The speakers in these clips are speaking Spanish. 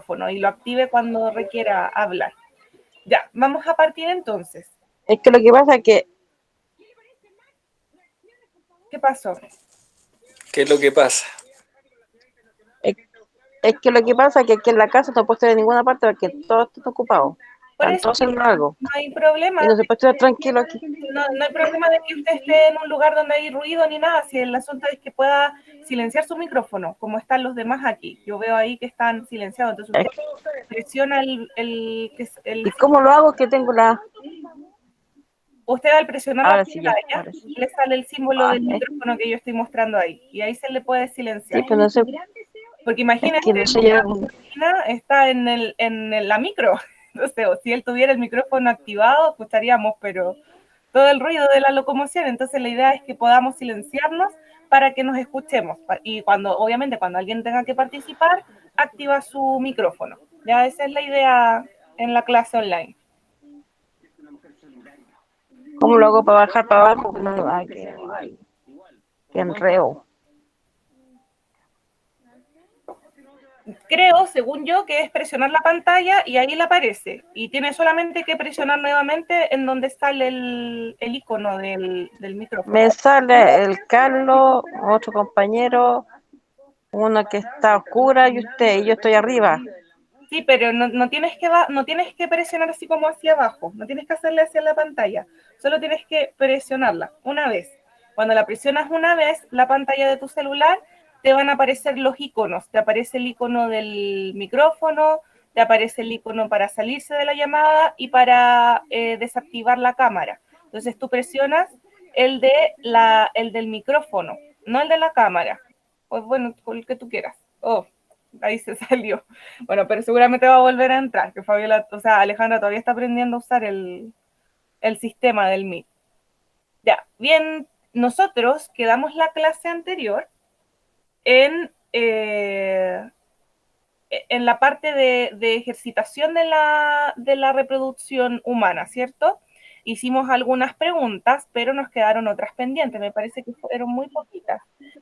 micrófono y lo active cuando requiera hablar. Ya, vamos a partir entonces. Es que lo que pasa es que... ¿Qué pasó? ¿Qué es lo que pasa? Es que lo que pasa es que aquí en la casa no puedo estar en ninguna parte porque todo está ocupado. Por Están eso todos haciendo algo. no hay problema. Y no se puede estar tranquilo aquí. No hay problema de que usted esté en un lugar donde hay ruido ni nada. Si el asunto es que pueda silenciar su micrófono, como están los demás aquí. Yo veo ahí que están silenciados. Entonces usted presiona el ¿Y cómo lo hago? Que tengo la... Usted al presionar Ahora la sí, ya, pantalla, ahora sí. le sale el símbolo del micrófono que yo estoy mostrando ahí. Y ahí se le puede silenciar. Sí, pero no sé. Porque imagínese, Es que no sé yo... está en la micro. Entonces, si él tuviera el micrófono activado, escucharíamos, pero todo el ruido de la locomoción. Entonces, la idea es que podamos silenciarnos para que nos escuchemos. Y obviamente, cuando alguien tenga que participar, activa su micrófono. Ya esa es la idea en la clase online. ¿Cómo lo hago para bajar para abajo? No, ay, qué enreo. Creo, según yo, que es presionar la pantalla y ahí le aparece. Y tiene solamente que presionar nuevamente en donde sale el icono del micrófono. Me sale el Carlos, otro compañero, uno que está oscura y usted, y yo estoy arriba. Sí, pero no tienes que presionar así como hacia abajo, no tienes que hacerle hacia la pantalla, solo tienes que presionarla una vez. Cuando la presionas una vez, la pantalla de tu celular, te van a aparecer los iconos, te aparece el icono del micrófono, te aparece el icono para salirse de la llamada y para desactivar la cámara. Entonces tú presionas el del micrófono, no el de la cámara. Pues bueno, con el que tú quieras. Ahí se salió. Bueno, pero seguramente va a volver a entrar, que Fabiola, o sea, Alejandra todavía está aprendiendo a usar el sistema del Meet. Ya, bien, nosotros quedamos la clase anterior en la parte de ejercitación de la reproducción humana, ¿cierto? Hicimos algunas preguntas, pero nos quedaron otras pendientes, me parece que fueron muy poquitas.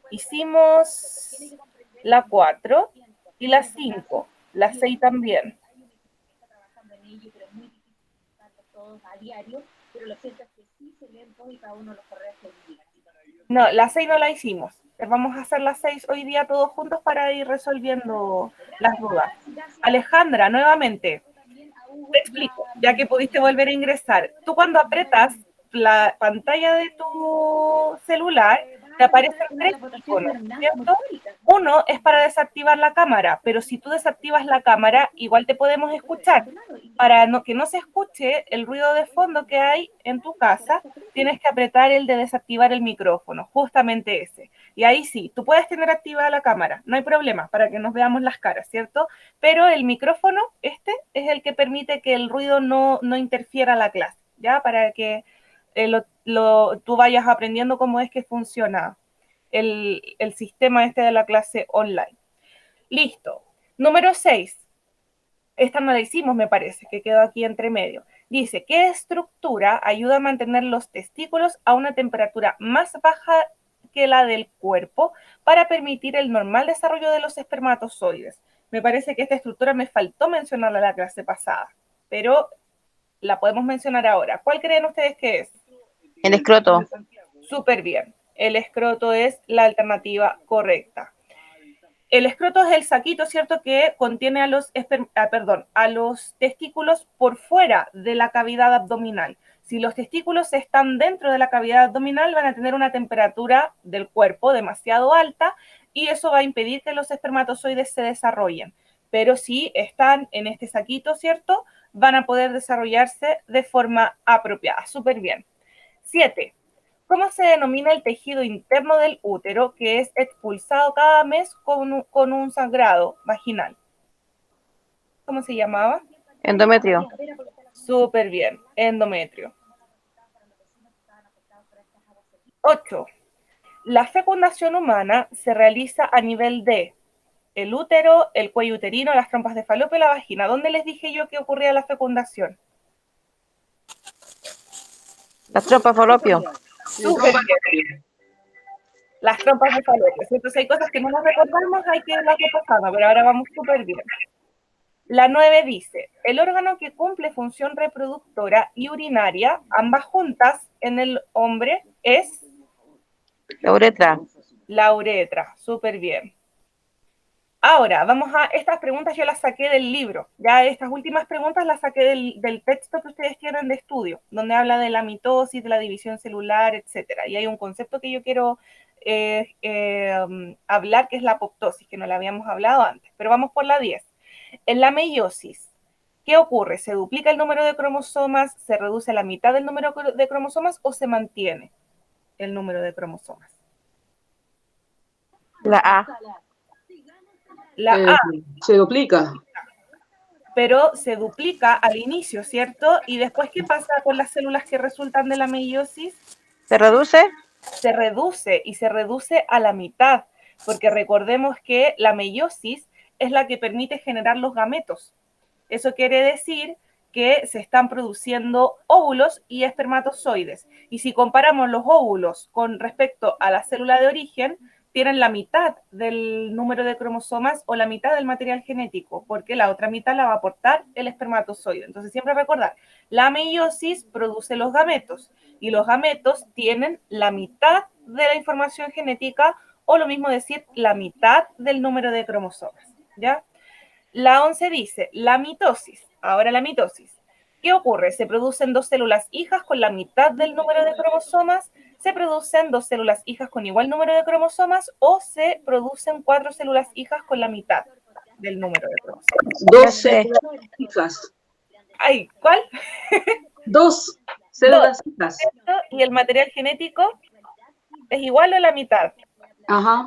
Hicimos la 4 y la 5, la 6 también. No, la 6 no la hicimos. Vamos a hacer las 6 hoy día todos juntos para ir resolviendo las dudas. Alejandra, nuevamente, te explico, ya que pudiste volver a ingresar. Tú cuando apretas la pantalla de tu celular, te aparecen 3 iconos, ¿cierto? Uno es para desactivar la cámara, pero si tú desactivas la cámara, igual te podemos escuchar. Para que no se escuche el ruido de fondo que hay en tu casa, tienes que apretar el de desactivar el micrófono, justamente ese. Y ahí sí, tú puedes tener activada la cámara, no hay problema, para que nos veamos las caras, ¿cierto? Pero el micrófono, este, es el que permite que el ruido no interfiera a la clase, ¿ya? Para que tú vayas aprendiendo cómo es que funciona el sistema este de la clase online. Listo. Número 6. Esta no la hicimos, me parece, que quedó aquí entre medio. Dice, ¿qué estructura ayuda a mantener los testículos a una temperatura más baja que la del cuerpo para permitir el normal desarrollo de los espermatozoides? Me parece que esta estructura me faltó mencionarla en la clase pasada, pero la podemos mencionar ahora. ¿Cuál creen ustedes que es? El escroto. Súper bien. El escroto es la alternativa correcta. El escroto es el saquito, ¿cierto?, que contiene a los testículos por fuera de la cavidad abdominal. Si los testículos están dentro de la cavidad abdominal, van a tener una temperatura del cuerpo demasiado alta y eso va a impedir que los espermatozoides se desarrollen. Pero si están en este saquito, ¿cierto?, van a poder desarrollarse de forma apropiada. Súper bien. 7. ¿Cómo se denomina el tejido interno del útero que es expulsado cada mes con un sangrado vaginal? ¿Cómo se llamaba? Endometrio. Súper bien, endometrio. 8. La fecundación humana se realiza a nivel de el útero, el cuello uterino, las trompas de falopio y la vagina. ¿Dónde les dije yo que ocurría la fecundación? Las trompas falopio. Súper bien. Las trompas de falopio. Entonces hay cosas que no nos recordamos, hay que irlas repasando, pero ahora vamos súper bien. La 9 dice, el órgano que cumple función reproductora y urinaria, ambas juntas en el hombre, es La uretra. la uretra. Súper bien. Ahora, vamos a, estas preguntas yo las saqué del libro, ya estas últimas preguntas las saqué del texto que ustedes tienen de estudio, donde habla de la mitosis, de la división celular, etcétera. Y hay un concepto que yo quiero hablar, que es la apoptosis, que no la habíamos hablado antes, pero vamos por la 10. En la meiosis, ¿qué ocurre? ¿Se duplica el número de cromosomas, se reduce a la mitad del número de cromosomas o se mantiene el número de cromosomas? La A. La A, Se duplica. pero se duplica al inicio, ¿cierto? Y después, ¿qué pasa con las células que resultan de la meiosis? ¿Se reduce? Se reduce y se reduce a la mitad, porque recordemos que la meiosis es la que permite generar los gametos. Eso quiere decir que se están produciendo óvulos y espermatozoides. Y si comparamos los óvulos con respecto a la célula de origen, tienen la mitad del número de cromosomas o la mitad del material genético, porque la otra mitad la va a aportar el espermatozoide. Entonces, siempre recordar, la meiosis produce los gametos y los gametos tienen la mitad de la información genética o lo mismo decir, la mitad del número de cromosomas, ¿ya? La 11 dice, la mitosis. Ahora la mitosis. ¿Qué ocurre? Se producen dos células hijas con la mitad del número de cromosomas, se producen dos células hijas con igual número de cromosomas o se producen 4 células hijas con la mitad del número de cromosomas. 2 células hijas. Ay, ¿cuál? 2 células hijas. ¿Y el material genético es igual o la mitad? Ajá.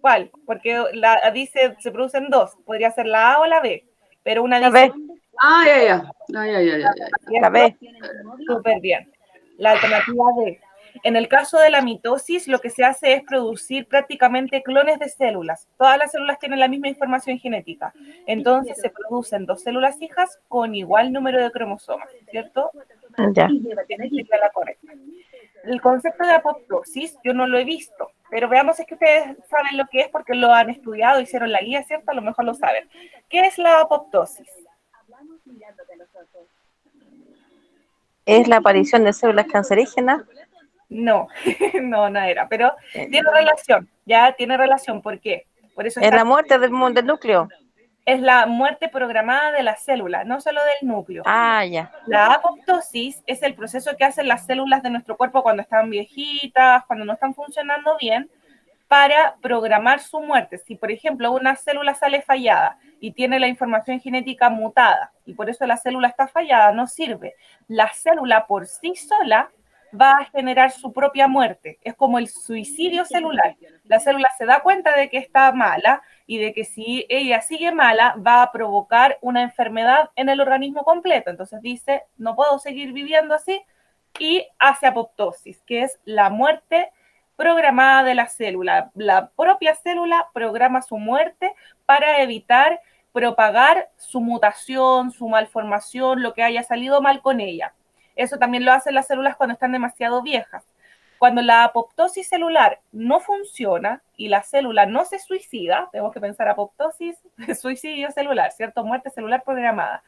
¿Cuál? Porque dice se producen dos, podría ser la A o la B, pero una La dice... B. Ya. La B. Súper bien. La alternativa D. En el caso de la mitosis, lo que se hace es producir prácticamente clones de células. Todas las células tienen la misma información genética. Entonces se producen dos células hijas con igual número de cromosomas, ¿cierto? Ya. Esta es la correcta. El concepto de apoptosis yo no lo he visto, pero veamos si es que ustedes saben lo que es porque lo han estudiado, hicieron la guía, ¿cierto? A lo mejor lo saben. ¿Qué es la apoptosis? ¿Es la aparición de células cancerígenas? No, no era, pero tiene relación, ya tiene relación. ¿Por qué? Por eso ¿Es la muerte del núcleo? es la muerte programada de la célula, no solo del núcleo. Ah, ya. La apoptosis es el proceso que hacen las células de nuestro cuerpo cuando están viejitas, cuando no están funcionando bien, para programar su muerte. Si, por ejemplo, una célula sale fallada y tiene la información genética mutada, y por eso la célula está fallada, no sirve. La célula por sí sola va a generar su propia muerte. Es como el suicidio celular. La célula se da cuenta de que está mala y de que si ella sigue mala va a provocar una enfermedad en el organismo completo. Entonces dice, no puedo seguir viviendo así y hace apoptosis, que es la muerte programada de la célula. La propia célula programa su muerte para evitar propagar su mutación, su malformación, lo que haya salido mal con ella. Eso también lo hacen las células cuando están demasiado viejas. Cuando la apoptosis celular no funciona y la célula no se suicida, tenemos que pensar apoptosis, suicidio celular, ¿cierto? Muerte celular programada.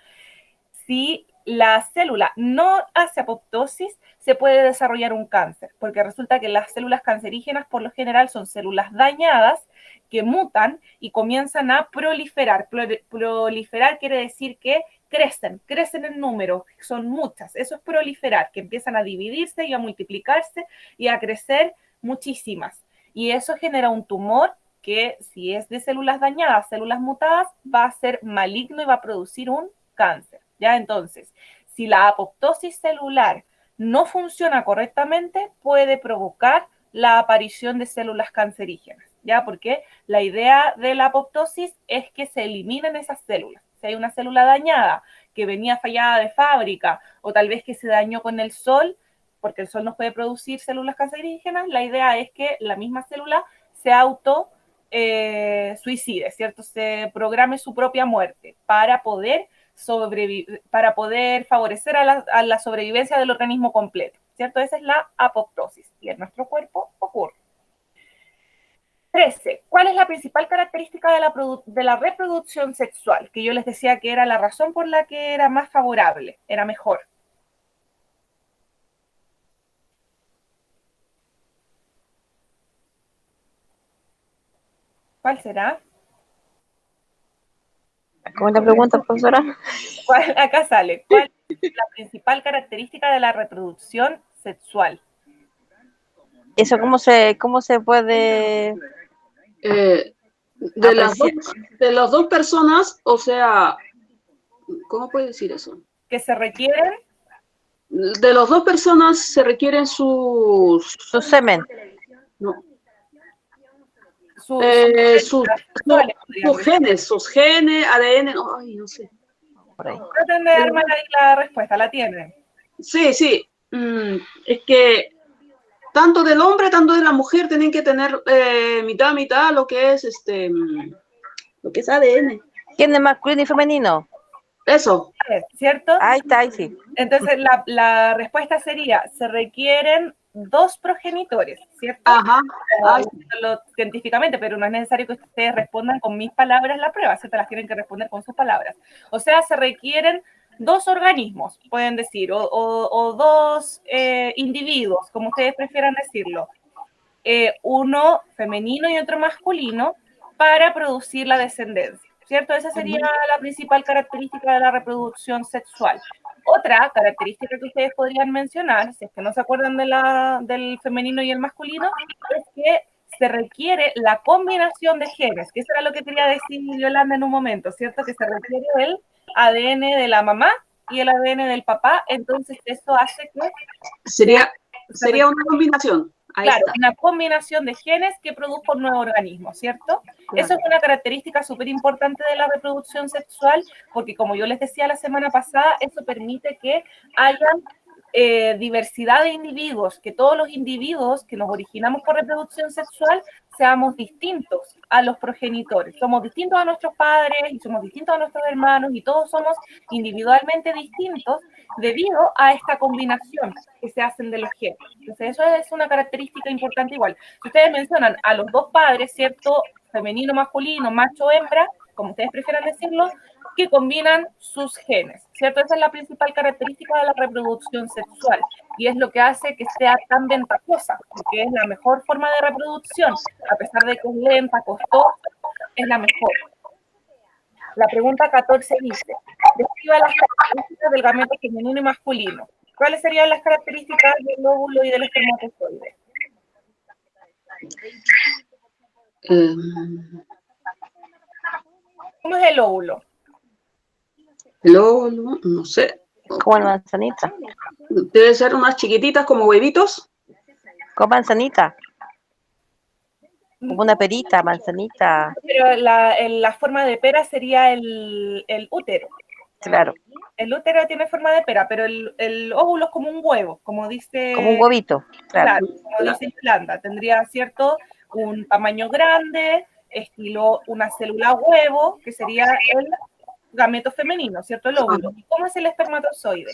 Si la célula no hace apoptosis, se puede desarrollar un cáncer, porque resulta que las células cancerígenas por lo general son células dañadas que mutan y comienzan a proliferar. Proliferar quiere decir que crecen en número, son muchas. Eso es proliferar, que empiezan a dividirse y a multiplicarse y a crecer muchísimas. Y eso genera un tumor que si es de células dañadas, células mutadas, va a ser maligno y va a producir un cáncer. ¿Ya? Entonces, si la apoptosis celular no funciona correctamente, puede provocar la aparición de células cancerígenas, ¿ya? Porque la idea de la apoptosis es que se eliminen esas células. Si hay una célula dañada que venía fallada de fábrica o tal vez que se dañó con el sol, porque el sol no puede producir células cancerígenas, la idea es que la misma célula se auto suicide, ¿cierto? Se programe su propia muerte para poder favorecer a la sobrevivencia del organismo completo, ¿cierto? Esa es la apoptosis y en nuestro cuerpo ocurre. 13. ¿Cuál es la principal característica de la reproducción sexual? Que yo les decía que era la razón por la que era más favorable, era mejor. ¿Cuál será? ¿Cómo la pregunta, profesora? Acá sale. ¿Cuál es la principal característica de la reproducción sexual? ¿Eso cómo se puede De apreciar? de las dos personas, o sea, ¿cómo puede decir eso? Que se requieren De las dos personas se requieren Su semen. no, sus sus sexuales, sus genes, ADN, ay, no sé. Por ahí. traten de armar ahí la respuesta, la tienen. Sí, sí. Es que tanto del hombre, tanto de la mujer tienen que tener mitad, mitad lo que es lo que es ADN. ¿Quién es masculino y femenino? Eso. ¿Cierto? Ahí está, ahí sí. Entonces la respuesta sería, se requieren 2 progenitores, ¿cierto? Ajá. Como diciéndolo científicamente, pero no es necesario que ustedes respondan con mis palabras la prueba, se te las tienen que responder con sus palabras. O sea, se requieren 2 organismos, pueden decir, o 2 individuos, como ustedes prefieran decirlo. Uno femenino y otro masculino para producir la descendencia, ¿cierto? Esa sería la principal característica de la reproducción sexual. Otra característica que ustedes podrían mencionar, si es que no se acuerdan del femenino y el masculino, es que se requiere la combinación de genes, que eso era lo que quería decir Yolanda en un momento, ¿cierto? Que se requiere el ADN de la mamá y el ADN del papá, entonces eso hace que sería una combinación. Ahí claro, está. una combinación de genes que produzca un nuevo organismo, ¿cierto? Claro. Eso es una característica súper importante de la reproducción sexual, porque como yo les decía la semana pasada, eso permite que hayan diversidad de individuos, que todos los individuos que nos originamos por reproducción sexual seamos distintos a los progenitores. Somos distintos a nuestros padres y somos distintos a nuestros hermanos y todos somos individualmente distintos debido a esta combinación que se hacen de los genes. Entonces, eso es una característica importante igual. Si ustedes mencionan a los dos padres, ¿cierto? Femenino, masculino, macho, hembra, como ustedes prefieran decirlo, que combinan sus genes, ¿cierto? Esa es la principal característica de la reproducción sexual y es lo que hace que sea tan ventajosa, porque es la mejor forma de reproducción, a pesar de que es lenta, costosa, es la mejor. La pregunta 14 dice, describa las características del gameto femenino y masculino. ¿Cuáles serían las características del óvulo y del espermatozoide? ¿Cómo es el óvulo? No sé. Como la manzanita. Debe ser unas chiquititas como huevitos. Como manzanita. Como una perita, manzanita. Pero la forma de pera sería el útero. Claro. El útero tiene forma de pera, pero el óvulo es como un huevo, como dice... Como un huevito. Claro, como dice Yolanda. Tendría, ¿cierto? Un tamaño grande, estilo una célula huevo, que sería el gameto femenino, ¿cierto? El óvulo. ¿Y cómo es el espermatozoide?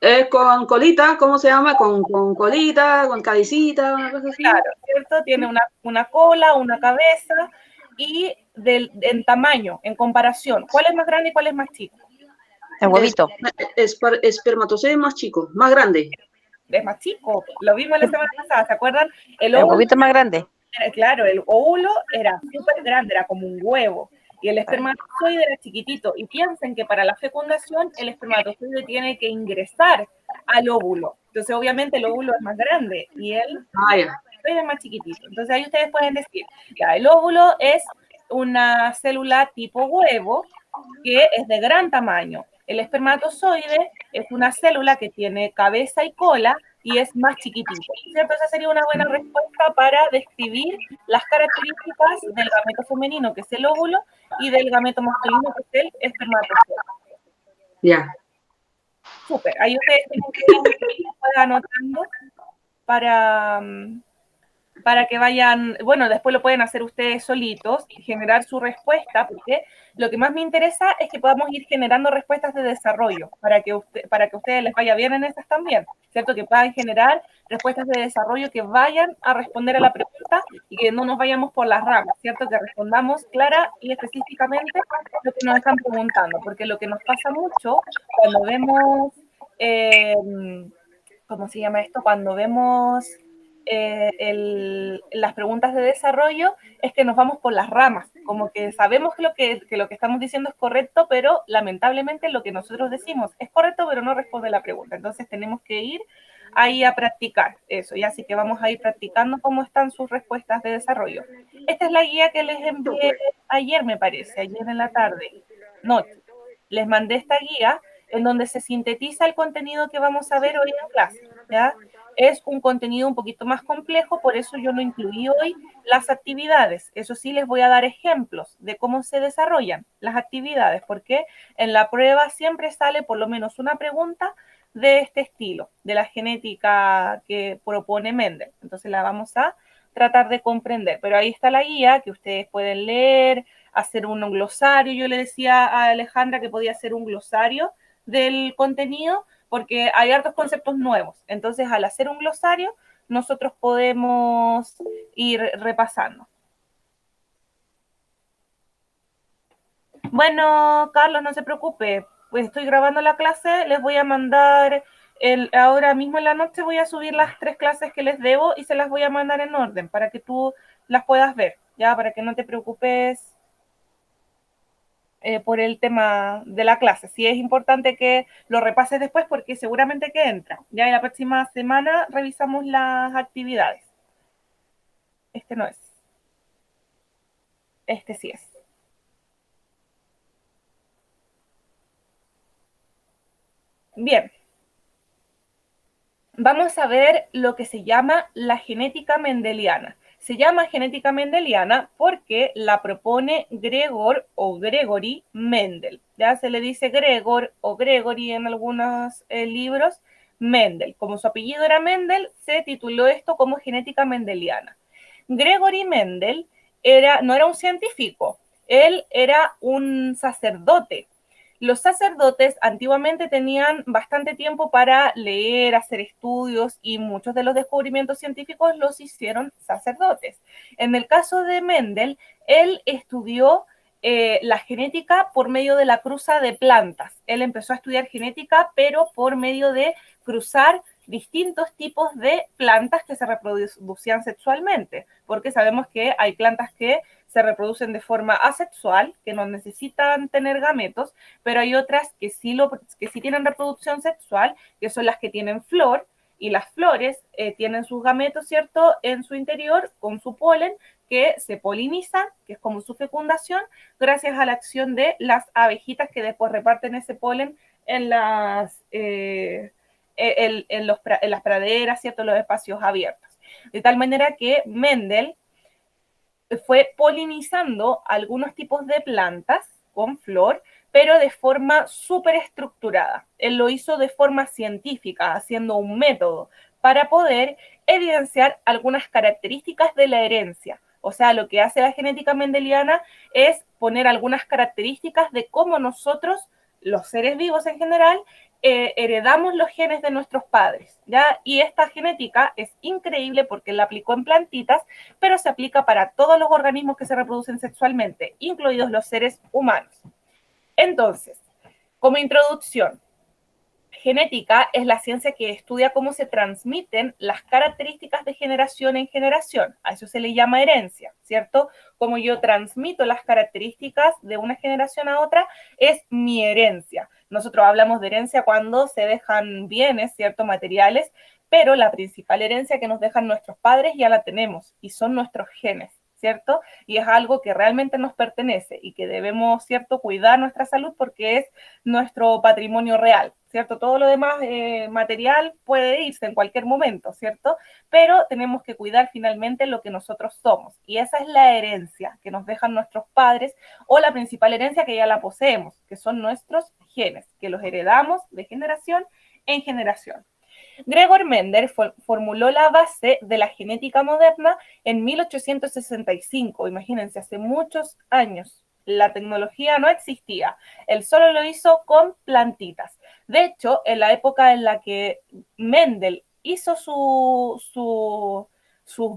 Es con colita, ¿cómo se llama? Con colita, con cabecita, una cosa así. Claro, ¿cierto? Tiene una cola, una cabeza y en tamaño, en comparación. ¿Cuál es más grande y cuál es más chico? El huevito. Espermatozoide más chico, más grande. Es más chico. Lo vimos la semana pasada, ¿se acuerdan? El huevito es más grande. Claro, el óvulo era súper grande, era como un huevo. Y el espermatozoide era chiquitito. Y piensen que para la fecundación el espermatozoide tiene que ingresar al óvulo. Entonces, obviamente, el óvulo es más grande y el espermatozoide es más chiquitito. Entonces, ahí ustedes pueden decir, ya, el óvulo es una célula tipo huevo que es de gran tamaño. El espermatozoide es una célula que tiene cabeza y cola y es más chiquitito, ¿cierto? Esa sería una buena respuesta para describir las características del gameto femenino, que es el óvulo, y del gameto masculino, que es el espermatozoide. Ya. Súper. Ahí ustedes tienen que ir anotando para para que vayan, bueno, después lo pueden hacer ustedes solitos, generar su respuesta, porque lo que más me interesa es que podamos ir generando respuestas de desarrollo, para que a ustedes les vaya bien en esas también, ¿cierto? Que puedan generar respuestas de desarrollo que vayan a responder a la pregunta y que no nos vayamos por las ramas, ¿cierto? Que respondamos clara y específicamente lo que nos están preguntando, porque lo que nos pasa mucho cuando vemos, ¿cómo se llama esto? Cuando vemos las preguntas de desarrollo es que nos vamos por las ramas, como que sabemos que lo que estamos diciendo es correcto, pero lamentablemente lo que nosotros decimos es correcto, pero no responde la pregunta. Entonces tenemos que ir ahí a practicar eso, y así que vamos a ir practicando cómo están sus respuestas de desarrollo. Esta es la guía que les envié ayer, me parece, ayer en la tarde, noche. Les mandé esta guía en donde se sintetiza el contenido que vamos a ver hoy en clase, ¿ya? Es un contenido un poquito más complejo, por eso yo no incluí hoy las actividades. Eso sí, les voy a dar ejemplos de cómo se desarrollan las actividades, porque en la prueba siempre sale por lo menos una pregunta de este estilo, de la genética que propone Mendel. Entonces la vamos a tratar de comprender, pero ahí está la guía que ustedes pueden leer, hacer un glosario. Yo le decía a Alejandra que podía hacer un glosario del contenido, porque hay hartos conceptos nuevos. Entonces, al hacer un glosario, nosotros podemos ir repasando. Bueno, Carlos, no se preocupe, pues estoy grabando la clase, les voy a mandar, ahora mismo en la noche voy a subir las 3 clases que les debo y se las voy a mandar en orden para que tú las puedas ver, ya, para que no te preocupes por el tema de la clase. Sí es importante que lo repases después porque seguramente que entra. Ya en la próxima semana revisamos las actividades. Este no es. Este sí es. Bien. Vamos a ver lo que se llama la genética mendeliana. Se llama genética mendeliana porque la propone Gregor o Gregory Mendel. Ya se le dice Gregor o Gregory en algunos libros, Mendel. Como su apellido era Mendel, se tituló esto como genética mendeliana. Gregory Mendel no era un científico, él era un sacerdote. Los sacerdotes antiguamente tenían bastante tiempo para leer, hacer estudios, y muchos de los descubrimientos científicos los hicieron sacerdotes. En el caso de Mendel, él estudió la genética por medio de la cruza de plantas. Él empezó a estudiar genética, pero por medio de cruzar distintos tipos de plantas que se reproducían sexualmente, porque sabemos que hay plantas que se reproducen de forma asexual, que no necesitan tener gametos, pero hay otras que sí tienen reproducción sexual, que son las que tienen flor, y las flores tienen sus gametos, ¿cierto?, en su interior con su polen, que se polinizan, que es como su fecundación, gracias a la acción de las abejitas que después reparten ese polen en las las praderas, ¿cierto?, los espacios abiertos. De tal manera que Mendel fue polinizando algunos tipos de plantas con flor, pero de forma súper estructurada. Él lo hizo de forma científica, haciendo un método para poder evidenciar algunas características de la herencia. O sea, lo que hace la genética mendeliana es poner algunas características de cómo nosotros, los seres vivos en general, heredamos los genes de nuestros padres, ¿ya? Y esta genética es increíble porque la aplicó en plantitas, pero se aplica para todos los organismos que se reproducen sexualmente, incluidos los seres humanos. Entonces, como introducción, genética es la ciencia que estudia cómo se transmiten las características de generación en generación. A eso se le llama herencia, ¿cierto? Como yo transmito las características de una generación a otra, es mi herencia. Nosotros hablamos de herencia cuando se dejan bienes, ¿cierto?, materiales, pero la principal herencia que nos dejan nuestros padres ya la tenemos, y son nuestros genes, ¿cierto? Y es algo que realmente nos pertenece y que debemos, ¿cierto?, cuidar nuestra salud porque es nuestro patrimonio real, ¿cierto? Todo lo demás material puede irse en cualquier momento, ¿cierto? Pero tenemos que cuidar finalmente lo que nosotros somos, y esa es la herencia que nos dejan nuestros padres, o la principal herencia que ya la poseemos, que son nuestros genes, que los heredamos de generación en generación. Gregor Mendel formuló la base de la genética moderna en 1865. Imagínense, hace muchos años. La tecnología no existía. Él solo lo hizo con plantitas. De hecho, en la época en la que Mendel hizo sus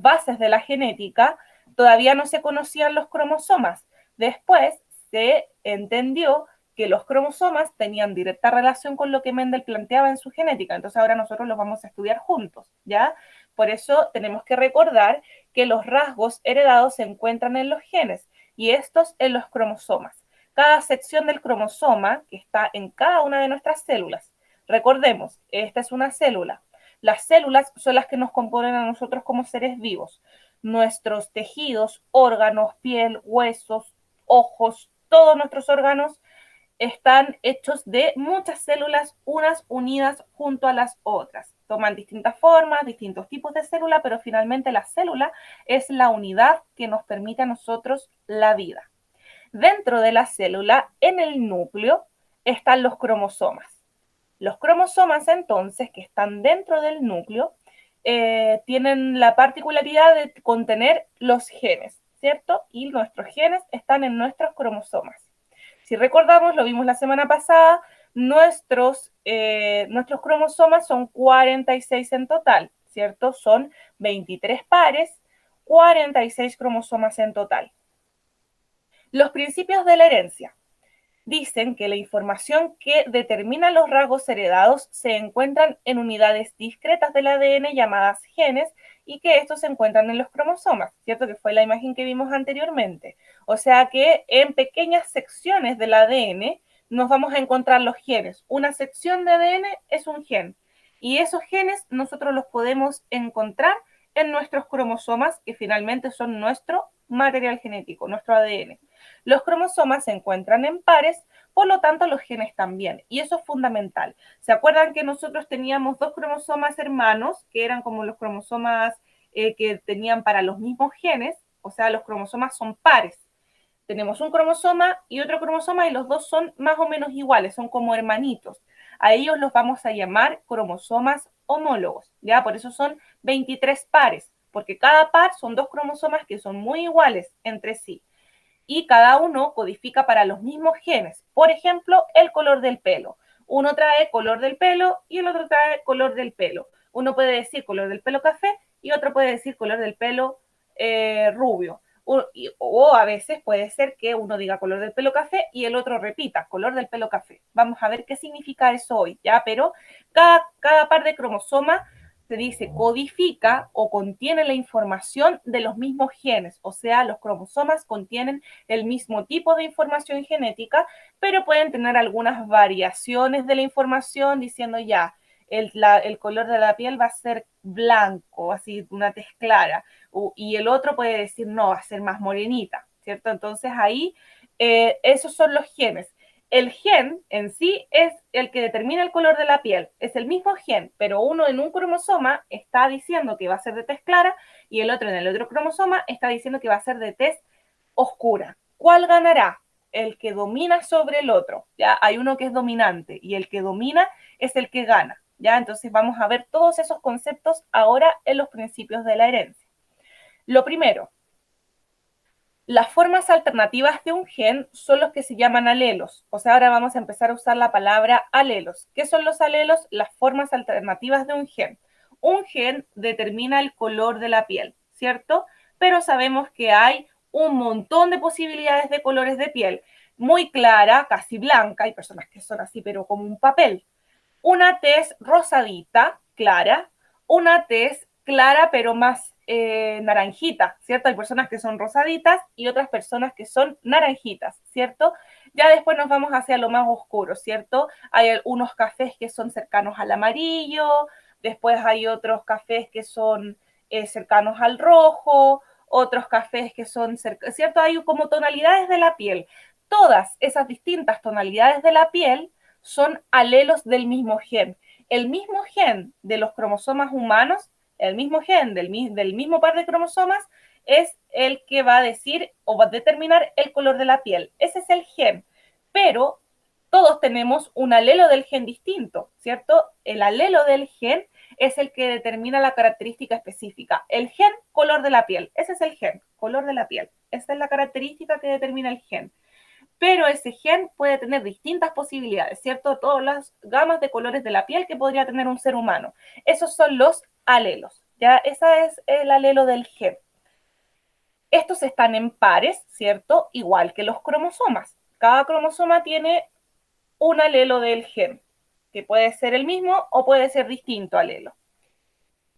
bases de la genética, todavía no se conocían los cromosomas. Después se entendió que los cromosomas tenían directa relación con lo que Mendel planteaba en su genética. Entonces ahora nosotros los vamos a estudiar juntos, ¿ya? Por eso tenemos que recordar que los rasgos heredados se encuentran en los genes y estos en los cromosomas. Cada sección del cromosoma que está en cada una de nuestras células. Recordemos, esta es una célula. Las células son las que nos componen a nosotros como seres vivos. Nuestros tejidos, órganos, piel, huesos, ojos, todos nuestros órganos están hechos de muchas células, unas unidas junto a las otras. Toman distintas formas, distintos tipos de célula, pero finalmente la célula es la unidad que nos permite a nosotros la vida. Dentro de la célula, en el núcleo, están los cromosomas. Los cromosomas, entonces, que están dentro del núcleo, tienen la particularidad de contener los genes, ¿cierto? Y nuestros genes están en nuestros cromosomas. Si recordamos, lo vimos la semana pasada, nuestros cromosomas son 46 en total, ¿cierto? Son 23 pares, 46 cromosomas en total. Los principios de la herencia dicen que la información que determina los rasgos heredados se encuentran en unidades discretas del ADN llamadas genes y que estos se encuentran en los cromosomas, ¿cierto? Que fue la imagen que vimos anteriormente. O sea que en pequeñas secciones del ADN nos vamos a encontrar los genes. Una sección de ADN es un gen y esos genes nosotros los podemos encontrar en nuestros cromosomas, que finalmente son nuestro material genético, nuestro ADN. Los cromosomas se encuentran en pares, por lo tanto los genes también, y eso es fundamental. ¿Se acuerdan que nosotros teníamos dos cromosomas hermanos, que eran como los cromosomas que tenían para los mismos genes? O sea, los cromosomas son pares. Tenemos un cromosoma y otro cromosoma y los dos son más o menos iguales, son como hermanitos. A ellos los vamos a llamar cromosomas homólogos, ¿ya? Por eso son 23 pares, porque cada par son dos cromosomas que son muy iguales entre sí. Y cada uno codifica para los mismos genes. Por ejemplo, el color del pelo. Uno trae color del pelo y el otro trae color del pelo. Uno puede decir color del pelo café y otro puede decir color del pelo rubio. O a veces puede ser que uno diga color del pelo café y el otro repita color del pelo café. Vamos a ver qué significa eso hoy, ¿ya? Pero cada par de cromosomas se dice codifica o contiene la información de los mismos genes, o sea, los cromosomas contienen el mismo tipo de información genética, pero pueden tener algunas variaciones de la información diciendo ya, el color de la piel va a ser blanco, así una tez clara, y el otro puede decir no, va a ser más morenita, ¿cierto? Entonces ahí esos son los genes. El gen en sí es el que determina el color de la piel, es el mismo gen, pero uno en un cromosoma está diciendo que va a ser de tez clara y el otro en el otro cromosoma está diciendo que va a ser de tez oscura. ¿Cuál ganará? El que domina sobre el otro, ¿ya? Hay uno que es dominante y el que domina es el que gana, ¿ya? Entonces vamos a ver todos esos conceptos ahora en los principios de la herencia. Lo primero, las formas alternativas de un gen son los que se llaman alelos. O sea, ahora vamos a empezar a usar la palabra alelos. ¿Qué son los alelos? Las formas alternativas de un gen. Un gen determina el color de la piel, ¿cierto? Pero sabemos que hay un montón de posibilidades de colores de piel. Muy clara, casi blanca, hay personas que son así, pero como un papel. Una tez rosadita, clara. Una tez clara, pero más naranjita, ¿cierto? Hay personas que son rosaditas y otras personas que son naranjitas, ¿cierto? Ya después nos vamos hacia lo más oscuro, ¿cierto? Hay unos cafés que son cercanos al amarillo, después hay otros cafés que son cercanos al rojo, otros cafés que son, ¿cierto? Hay como tonalidades de la piel. Todas esas distintas tonalidades de la piel son alelos del mismo gen. El mismo gen de los cromosomas humanos, el mismo gen del mismo par de cromosomas, es el que va a decir o va a determinar el color de la piel. Ese es el gen, pero todos tenemos un alelo del gen distinto, ¿cierto? El alelo del gen es el que determina la característica específica. El gen, color de la piel. Ese es el gen, color de la piel. Esa es la característica que determina el gen. Pero ese gen puede tener distintas posibilidades, ¿cierto? Todas las gamas de colores de la piel que podría tener un ser humano. Esos son los alelos, ¿ya? Ese es el alelo del gen. Estos están en pares, ¿cierto? Igual que los cromosomas. Cada cromosoma tiene un alelo del gen, que puede ser el mismo o puede ser distinto alelo.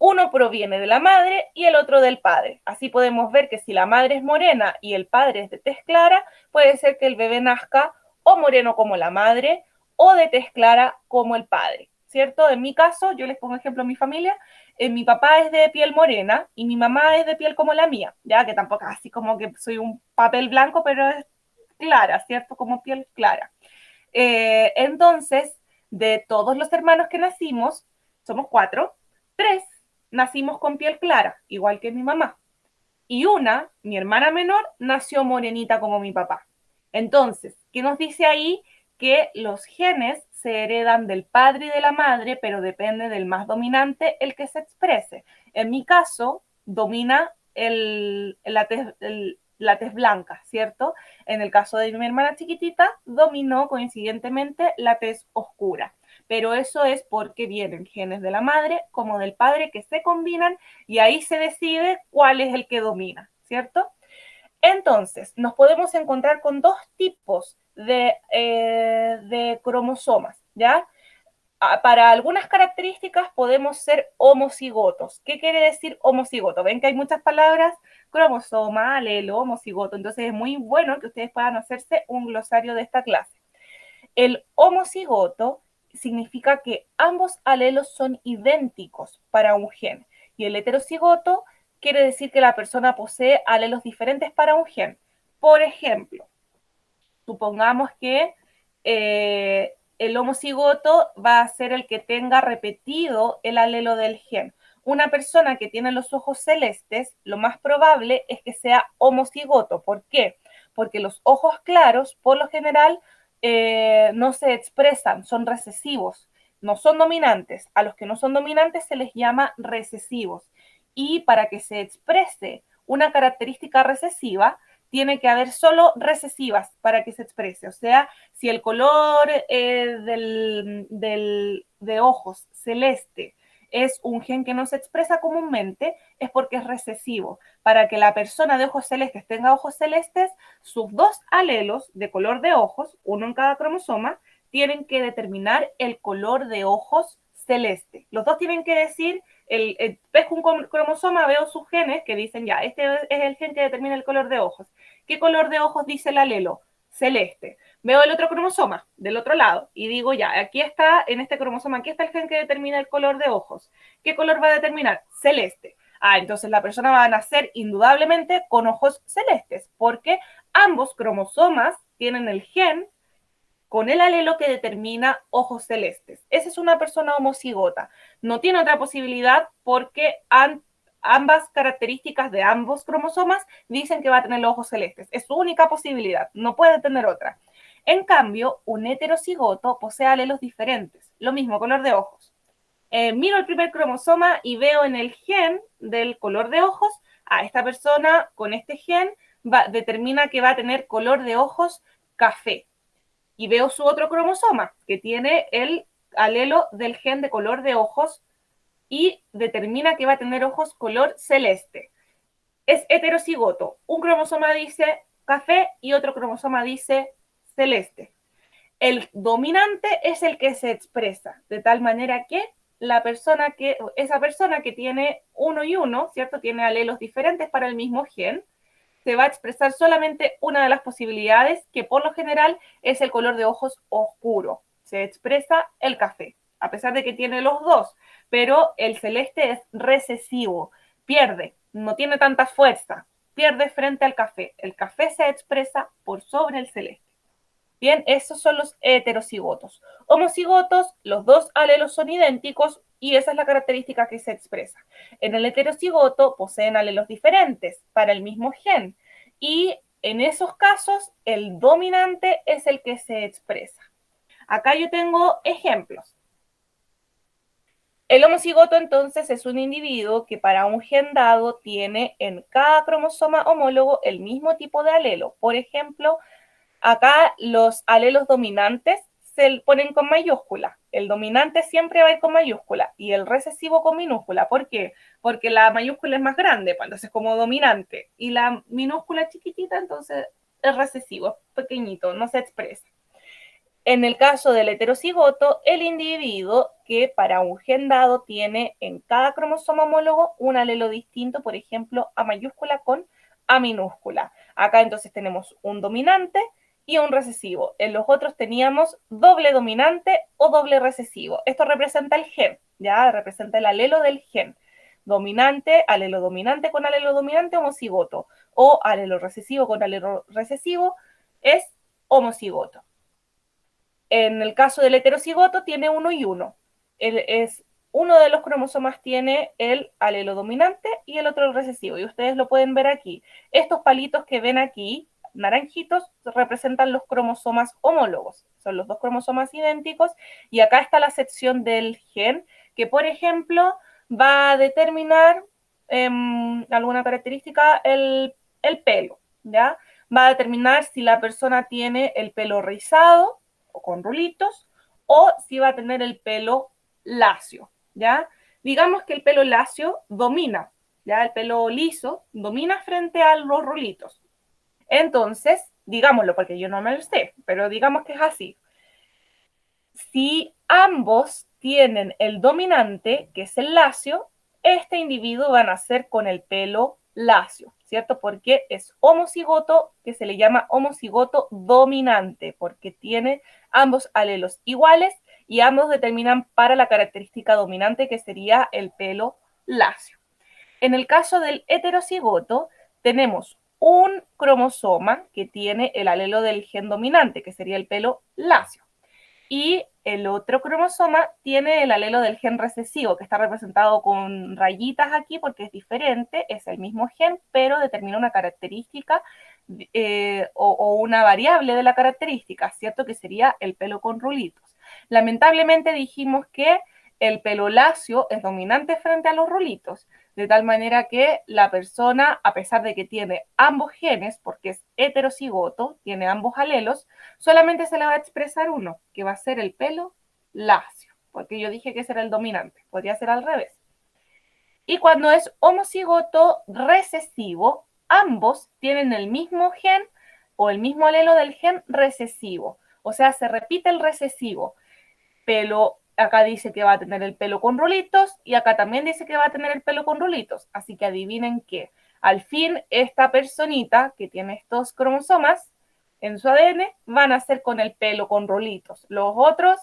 Uno proviene de la madre y el otro del padre. Así podemos ver que si la madre es morena y el padre es de tez clara, puede ser que el bebé nazca o moreno como la madre o de tez clara como el padre, ¿cierto? En mi caso, yo les pongo ejemplo a mi familia, mi papá es de piel morena y mi mamá es de piel como la mía, ya que tampoco así como que soy un papel blanco, pero es clara, ¿cierto? Como piel clara. Entonces, de todos los hermanos que nacimos, somos 4, 3 nacimos con piel clara, igual que mi mamá. Y una, mi hermana menor, nació morenita como mi papá. Entonces, ¿qué nos dice ahí? Que los genes se heredan del padre y de la madre, pero depende del más dominante el que se exprese. En mi caso, domina la tez blanca, ¿cierto? En el caso de mi hermana chiquitita, dominó coincidentemente la tez oscura. Pero eso es porque vienen genes de la madre como del padre que se combinan y ahí se decide cuál es el que domina, ¿cierto? Entonces, nos podemos encontrar con dos tipos de cromosomas, ¿ya? Para algunas características podemos ser homocigotos. ¿Qué quiere decir homocigoto? Ven que hay muchas palabras, cromosoma, alelo, homocigoto, entonces es muy bueno que ustedes puedan hacerse un glosario de esta clase. El homocigoto significa que ambos alelos son idénticos para un gen y el heterocigoto quiere decir que la persona posee alelos diferentes para un gen. Por ejemplo, supongamos que el homocigoto va a ser el que tenga repetido el alelo del gen. Una persona que tiene los ojos celestes, lo más probable es que sea homocigoto. ¿Por qué? Porque los ojos claros, por lo general, no se expresan, son recesivos, no son dominantes. A los que no son dominantes se les llama recesivos. Y para que se exprese una característica recesiva, tiene que haber solo recesivas para que se exprese. O sea, si el color de ojos celeste es un gen que no se expresa comúnmente, es porque es recesivo. Para que la persona de ojos celestes tenga ojos celestes, sus dos alelos de color de ojos, uno en cada cromosoma, tienen que determinar el color de ojos celeste. Los dos tienen que decir, pesco un cromosoma, veo sus genes que dicen, ya, este es el gen que determina el color de ojos. ¿Qué color de ojos dice el alelo? Celeste. Veo el otro cromosoma del otro lado y digo, ya, aquí está, en este cromosoma, aquí está el gen que determina el color de ojos. ¿Qué color va a determinar? Celeste. Entonces la persona va a nacer indudablemente con ojos celestes, porque ambos cromosomas tienen el gen con el alelo que determina ojos celestes. Esa es una persona homocigota. No tiene otra posibilidad porque ambas características de ambos cromosomas dicen que va a tener los ojos celestes. Es su única posibilidad, no puede tener otra. En cambio, un heterocigoto posee alelos diferentes, lo mismo, color de ojos. Miro el primer cromosoma y veo en el gen del color de ojos, esta persona con este gen determina que va a tener color de ojos café. Y veo su otro cromosoma, que tiene el alelo del gen de color de ojos y determina que va a tener ojos color celeste. Es heterocigoto. Un cromosoma dice café y otro cromosoma dice celeste. El dominante es el que se expresa, de tal manera que esa persona que tiene uno y uno, ¿cierto? Tiene alelos diferentes para el mismo gen, se va a expresar solamente una de las posibilidades, que por lo general es el color de ojos oscuro. Se expresa el café, a pesar de que tiene los dos, pero el celeste es recesivo, pierde, no tiene tanta fuerza, pierde frente al café. El café se expresa por sobre el celeste. Bien, esos son los heterocigotos. Homocigotos, los dos alelos son idénticos y esa es la característica que se expresa. En el heterocigoto poseen alelos diferentes para el mismo gen y en esos casos el dominante es el que se expresa. Acá yo tengo ejemplos. El homocigoto entonces es un individuo que para un gen dado tiene en cada cromosoma homólogo el mismo tipo de alelo. Por ejemplo, acá los alelos dominantes se ponen con mayúscula. El dominante siempre va a ir con mayúscula y el recesivo con minúscula. ¿Por qué? Porque la mayúscula es más grande, pues, entonces como dominante. Y la minúscula es chiquitita, entonces es recesivo, es pequeñito, no se expresa. En el caso del heterocigoto, el individuo que para un gen dado tiene en cada cromosoma homólogo un alelo distinto, por ejemplo, A mayúscula con A minúscula. Acá entonces tenemos un dominante y un recesivo. En los otros teníamos doble dominante o doble recesivo. Esto representa el gen, ya representa el alelo del gen. Dominante, alelo dominante con alelo dominante, homocigoto. O alelo recesivo con alelo recesivo es homocigoto. En el caso del heterocigoto tiene 1 y 1. Uno de los cromosomas tiene el alelo dominante y el otro el recesivo. Y ustedes lo pueden ver aquí. Estos palitos que ven aquí, naranjitos, representan los cromosomas homólogos. Son los dos cromosomas idénticos. Y acá está la sección del gen que, por ejemplo, va a determinar alguna característica el pelo, ¿ya? Va a determinar si la persona tiene el pelo rizado o con rulitos, o si va a tener el pelo lacio, ¿ya? Digamos que el pelo lacio domina, ¿ya? El pelo liso domina frente a los rulitos. Entonces, digámoslo, porque yo no me lo sé, pero digamos que es así. Si ambos tienen el dominante, que es el lacio, este individuo va a nacer con el pelo lacio, ¿cierto? Porque es homocigoto, que se le llama homocigoto dominante, porque tiene ambos alelos iguales y ambos determinan para la característica dominante, que sería el pelo lacio. En el caso del heterocigoto, tenemos un cromosoma que tiene el alelo del gen dominante, que sería el pelo lacio. Y el otro cromosoma tiene el alelo del gen recesivo, que está representado con rayitas aquí porque es diferente, es el mismo gen, pero determina una característica o una variable de la característica, ¿cierto? Que sería el pelo con rulitos. Lamentablemente dijimos que el pelo lacio es dominante frente a los rulitos, de tal manera que la persona, a pesar de que tiene ambos genes, porque es heterocigoto, tiene ambos alelos, solamente se le va a expresar uno, que va a ser el pelo lacio, porque yo dije que ese era el dominante, podría ser al revés. Y cuando es homocigoto recesivo, ambos tienen el mismo gen o el mismo alelo del gen recesivo, o sea, se repite el recesivo. Pelo, acá dice que va a tener el pelo con rulitos y acá también dice que va a tener el pelo con rulitos, así que adivinen qué. Al fin, esta personita que tiene estos cromosomas en su ADN van a ser con el pelo con rulitos. Los otros,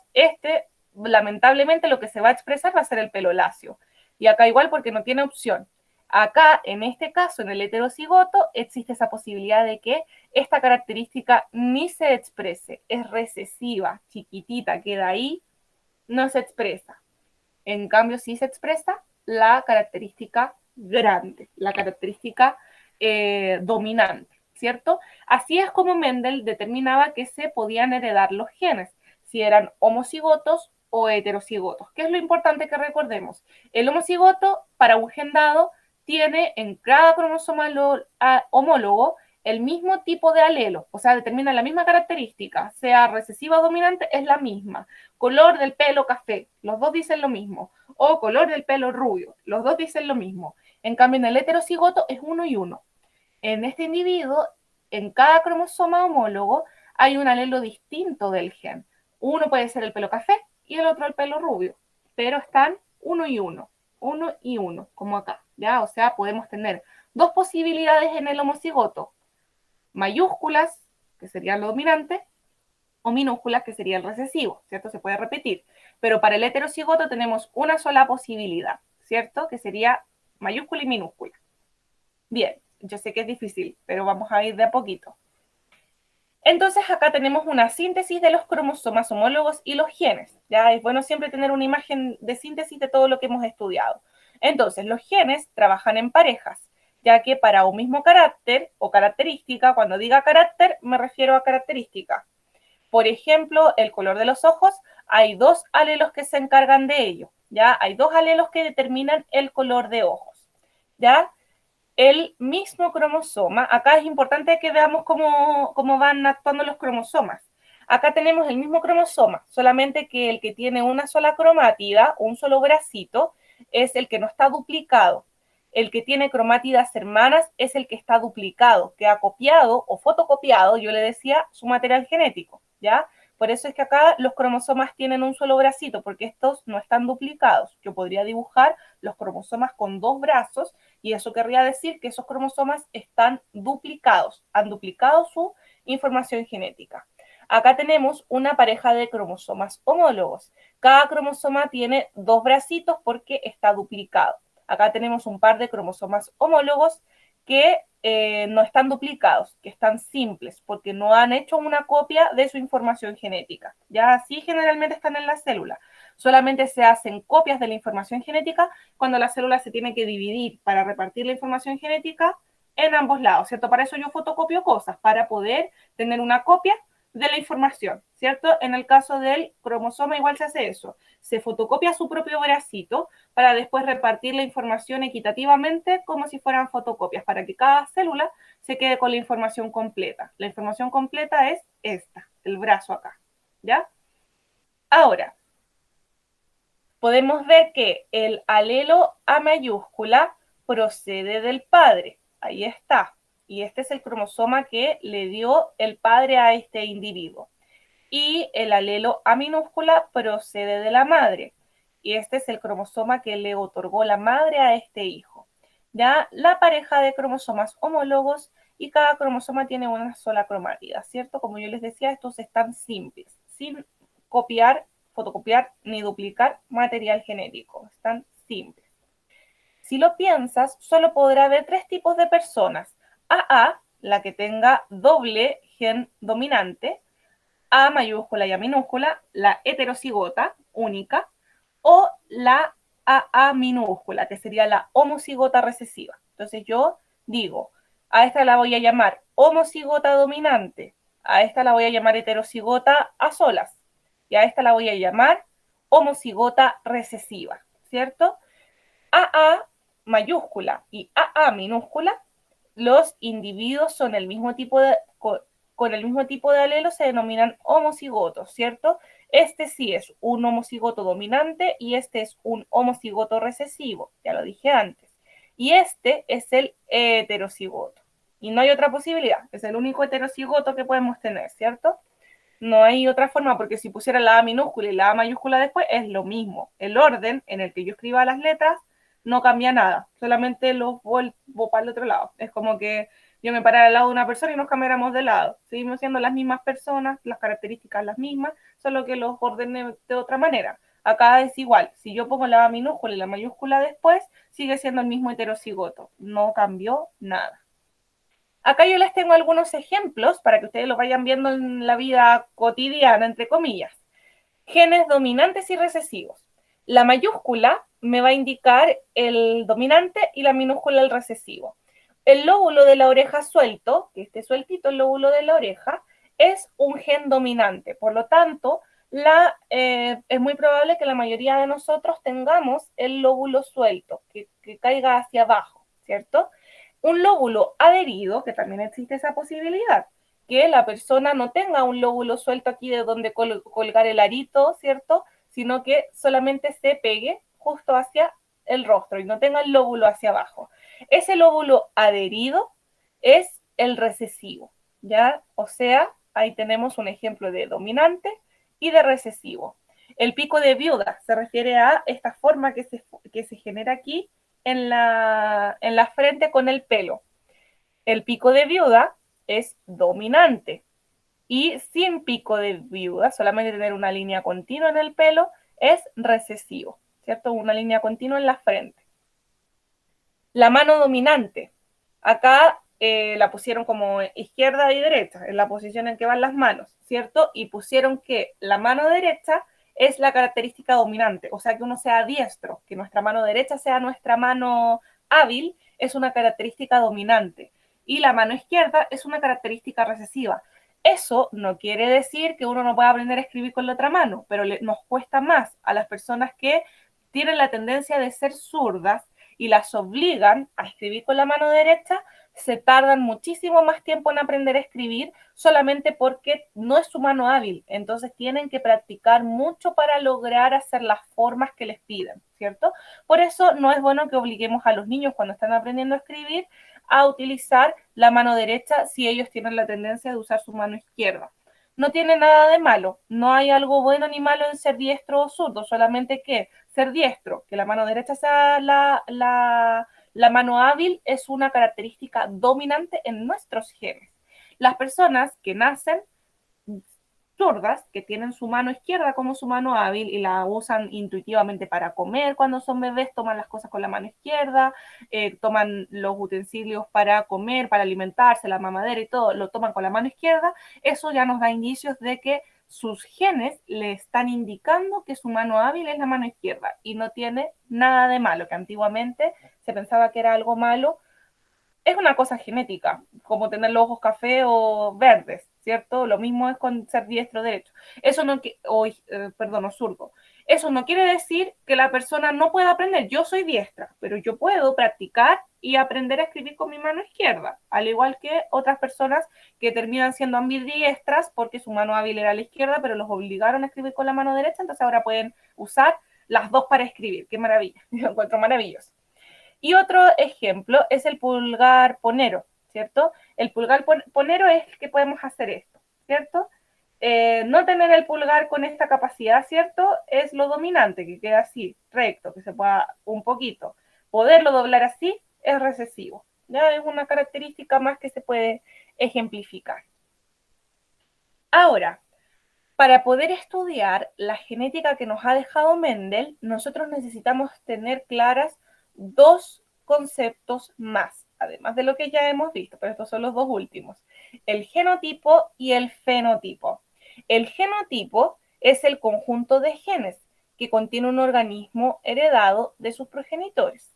lamentablemente lo que se va a expresar va a ser el pelo lacio. Y acá igual porque no tiene opción. Acá, en este caso, en el heterocigoto, existe esa posibilidad de que esta característica ni se exprese. Es recesiva, chiquitita, queda ahí, no se expresa. En cambio, sí se expresa la característica grande, la característica dominante, ¿cierto? Así es como Mendel determinaba que se podían heredar los genes, si eran homocigotos o heterocigotos. ¿Qué es lo importante que recordemos? El homocigoto, para un gen dado, tiene en cada cromosoma homólogo el mismo tipo de alelo, o sea, determina la misma característica, sea recesiva o dominante, es la misma. Color del pelo café, los dos dicen lo mismo. O color del pelo rubio, los dos dicen lo mismo. En cambio, en el heterocigoto es 1 y 1. En este individuo, en cada cromosoma homólogo, hay un alelo distinto del gen. Uno puede ser el pelo café y el otro el pelo rubio, pero están 1 y 1, 1 y 1, como acá, ¿ya? O sea, podemos tener dos posibilidades en el homocigoto, mayúsculas, que serían lo dominante, o minúsculas, que sería el recesivo, ¿cierto? Se puede repetir. Pero para el heterocigoto tenemos una sola posibilidad, ¿cierto? Que sería mayúscula y minúscula. Bien, yo sé que es difícil, pero vamos a ir de a poquito. Entonces acá tenemos una síntesis de los cromosomas homólogos y los genes. Ya es bueno siempre tener una imagen de síntesis de todo lo que hemos estudiado. Entonces, los genes trabajan en parejas, ya que para un mismo carácter o característica, cuando diga carácter, me refiero a característica. Por ejemplo, el color de los ojos, hay dos alelos que se encargan de ello. ¿ya? Hay dos alelos que determinan el color de ojos, ¿ya? El mismo cromosoma, acá es importante que veamos cómo van actuando los cromosomas. Acá tenemos el mismo cromosoma, solamente que el que tiene una sola cromátida, un solo bracito, es el que no está duplicado. El que tiene cromátidas hermanas es el que está duplicado, que ha copiado o fotocopiado, yo le decía, su material genético, ¿ya? Por eso es que acá los cromosomas tienen un solo bracito, porque estos no están duplicados. Yo podría dibujar los cromosomas con dos brazos y eso querría decir que esos cromosomas están duplicados, han duplicado su información genética. Acá tenemos una pareja de cromosomas homólogos. Cada cromosoma tiene dos bracitos porque está duplicado. Acá tenemos un par de cromosomas homólogos que no están duplicados, que están simples, porque no han hecho una copia de su información genética. Ya así generalmente están en la célula. Solamente se hacen copias de la información genética cuando la célula se tiene que dividir para repartir la información genética en ambos lados, ¿cierto? Para eso yo fotocopio cosas, para poder tener una copia de la información, ¿cierto? En el caso del cromosoma igual se hace eso. Se fotocopia su propio bracito para después repartir la información equitativamente como si fueran fotocopias, para que cada célula se quede con la información completa. La información completa es esta, el brazo acá, ¿ya? Ahora, podemos ver que el alelo A mayúscula procede del padre. Ahí está. Y este es el cromosoma que le dio el padre a este individuo. Y el alelo A minúscula procede de la madre. Y este es el cromosoma que le otorgó la madre a este hijo. Ya la pareja de cromosomas homólogos y cada cromosoma tiene una sola cromátida, ¿cierto? Como yo les decía, estos están simples, sin copiar, fotocopiar ni duplicar material genético. Están simples. Si lo piensas, solo podrá haber tres tipos de personas. AA, la que tenga doble gen dominante, A mayúscula y A minúscula, la heterocigota única, o la AA minúscula, que sería la homocigota recesiva. Entonces yo digo, a esta la voy a llamar homocigota dominante, a esta la voy a llamar heterocigota a solas, y a esta la voy a llamar homocigota recesiva, ¿cierto? AA mayúscula y AA minúscula, los individuos son el mismo tipo de, con el mismo tipo de alelo se denominan homocigotos, ¿cierto? Este sí es un homocigoto dominante y este es un homocigoto recesivo, ya lo dije antes. Y este es el heterocigoto. Y no hay otra posibilidad, es el único heterocigoto que podemos tener, ¿cierto? No hay otra forma, porque si pusiera la A minúscula y la A mayúscula después, es lo mismo. El orden en el que yo escriba las letras no cambia nada, solamente los vuelvo para el otro lado. Es como que yo me parara al lado de una persona y nos cambiáramos de lado. Seguimos siendo las mismas personas, las características las mismas, solo que los ordené de otra manera. Acá es igual, si yo pongo la A minúscula y la mayúscula después, sigue siendo el mismo heterocigoto, no cambió nada. Acá yo les tengo algunos ejemplos para que ustedes lo vayan viendo en la vida cotidiana, entre comillas. Genes dominantes y recesivos. La mayúscula me va a indicar el dominante y la minúscula el recesivo. El lóbulo de la oreja suelto, que esté sueltito el lóbulo de la oreja, es un gen dominante. Por lo tanto, es muy probable que la mayoría de nosotros tengamos el lóbulo suelto, que caiga hacia abajo, ¿cierto? Un lóbulo adherido, que también existe esa posibilidad, que la persona no tenga un lóbulo suelto aquí de donde colgar el arito, ¿cierto? Sino que solamente se pegue justo hacia el rostro y no tenga el lóbulo hacia abajo. Ese lóbulo adherido es el recesivo, ¿ya? O sea, ahí tenemos un ejemplo de dominante y de recesivo. El pico de viuda se refiere a esta forma que se genera aquí en la frente con el pelo. El pico de viuda es dominante y sin pico de viuda, solamente tener una línea continua en el pelo, es recesivo, ¿cierto? Una línea continua en la frente. La mano dominante, acá la pusieron como izquierda y derecha, en la posición en que van las manos, ¿cierto? Y pusieron que la mano derecha es la característica dominante, o sea, que uno sea diestro, que nuestra mano derecha sea nuestra mano hábil, es una característica dominante. Y la mano izquierda es una característica recesiva. Eso no quiere decir que uno no pueda aprender a escribir con la otra mano, pero nos cuesta más a las personas que tienen la tendencia de ser zurdas y las obligan a escribir con la mano derecha, se tardan muchísimo más tiempo en aprender a escribir solamente porque no es su mano hábil. Entonces tienen que practicar mucho para lograr hacer las formas que les piden, ¿cierto? Por eso no es bueno que obliguemos a los niños cuando están aprendiendo a escribir a utilizar la mano derecha si ellos tienen la tendencia de usar su mano izquierda. No tiene nada de malo, no hay algo bueno ni malo en ser diestro o zurdo, solamente que ser diestro, que la mano derecha sea la mano hábil, es una característica dominante en nuestros genes. Las personas que nacen zurdas, que tienen su mano izquierda como su mano hábil y la usan intuitivamente para comer cuando son bebés, toman las cosas con la mano izquierda, toman los utensilios para comer, para alimentarse, la mamadera y todo, lo toman con la mano izquierda, eso ya nos da indicios de que sus genes le están indicando que su mano hábil es la mano izquierda y no tiene nada de malo, que antiguamente se pensaba que era algo malo. Es una cosa genética, como tener los ojos café o verdes, ¿cierto? Lo mismo es con ser diestro o derecho. Eso no, o zurdo. Eso no quiere decir que la persona no pueda aprender. Yo soy diestra, pero yo puedo practicar y aprender a escribir con mi mano izquierda, al igual que otras personas que terminan siendo ambidiestras porque su mano hábil era la izquierda, pero los obligaron a escribir con la mano derecha, entonces ahora pueden usar las dos para escribir. ¡Qué maravilla! Lo encuentro maravilloso. Y otro ejemplo es el pulgar ponero, ¿cierto? El pulgar ponero es que podemos hacer esto, ¿cierto? No tener el pulgar con esta capacidad, ¿cierto? Es lo dominante, que queda así, recto, que se pueda un poquito. Poderlo doblar así es recesivo. ¿Ya? Es una característica más que se puede ejemplificar. Ahora, para poder estudiar la genética que nos ha dejado Mendel, nosotros necesitamos tener claras dos conceptos más, además de lo que ya hemos visto, pero estos son los dos últimos, el genotipo y el fenotipo. El genotipo es el conjunto de genes que contiene un organismo heredado de sus progenitores.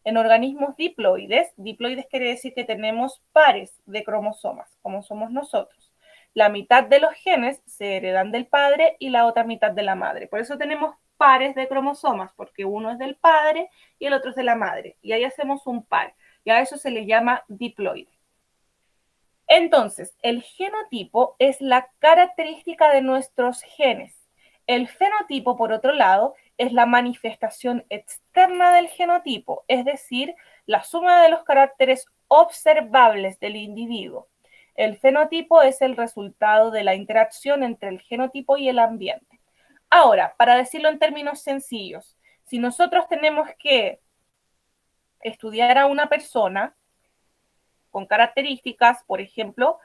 En organismos diploides, diploides quiere decir que tenemos pares de cromosomas, como somos nosotros. La mitad de los genes se heredan del padre y la otra mitad de la madre. Por eso tenemos pares de cromosomas, porque uno es del padre y el otro es de la madre. Y ahí hacemos un par. Y a eso se le llama diploide. Entonces, el genotipo es la característica de nuestros genes. El fenotipo, por otro lado, es la manifestación externa del genotipo, es decir, la suma de los caracteres observables del individuo. El fenotipo es el resultado de la interacción entre el genotipo y el ambiente. Ahora, para decirlo en términos sencillos, si nosotros tenemos que estudiar a una persona con características, por ejemplo,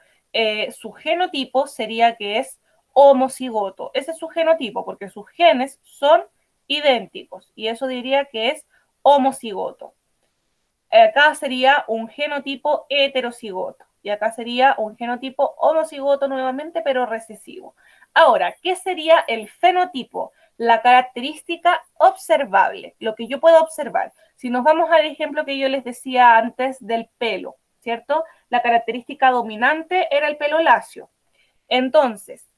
su genotipo sería que es homocigoto. Ese es su genotipo porque sus genes son idénticos y eso diría que es homocigoto. Acá sería un genotipo heterocigoto y acá sería un genotipo homocigoto nuevamente, pero recesivo. Ahora, ¿qué sería el fenotipo? La característica observable, lo que yo puedo observar. Si nos vamos al ejemplo que yo les decía antes del pelo, ¿cierto? La característica dominante era el pelo lacio. Entonces,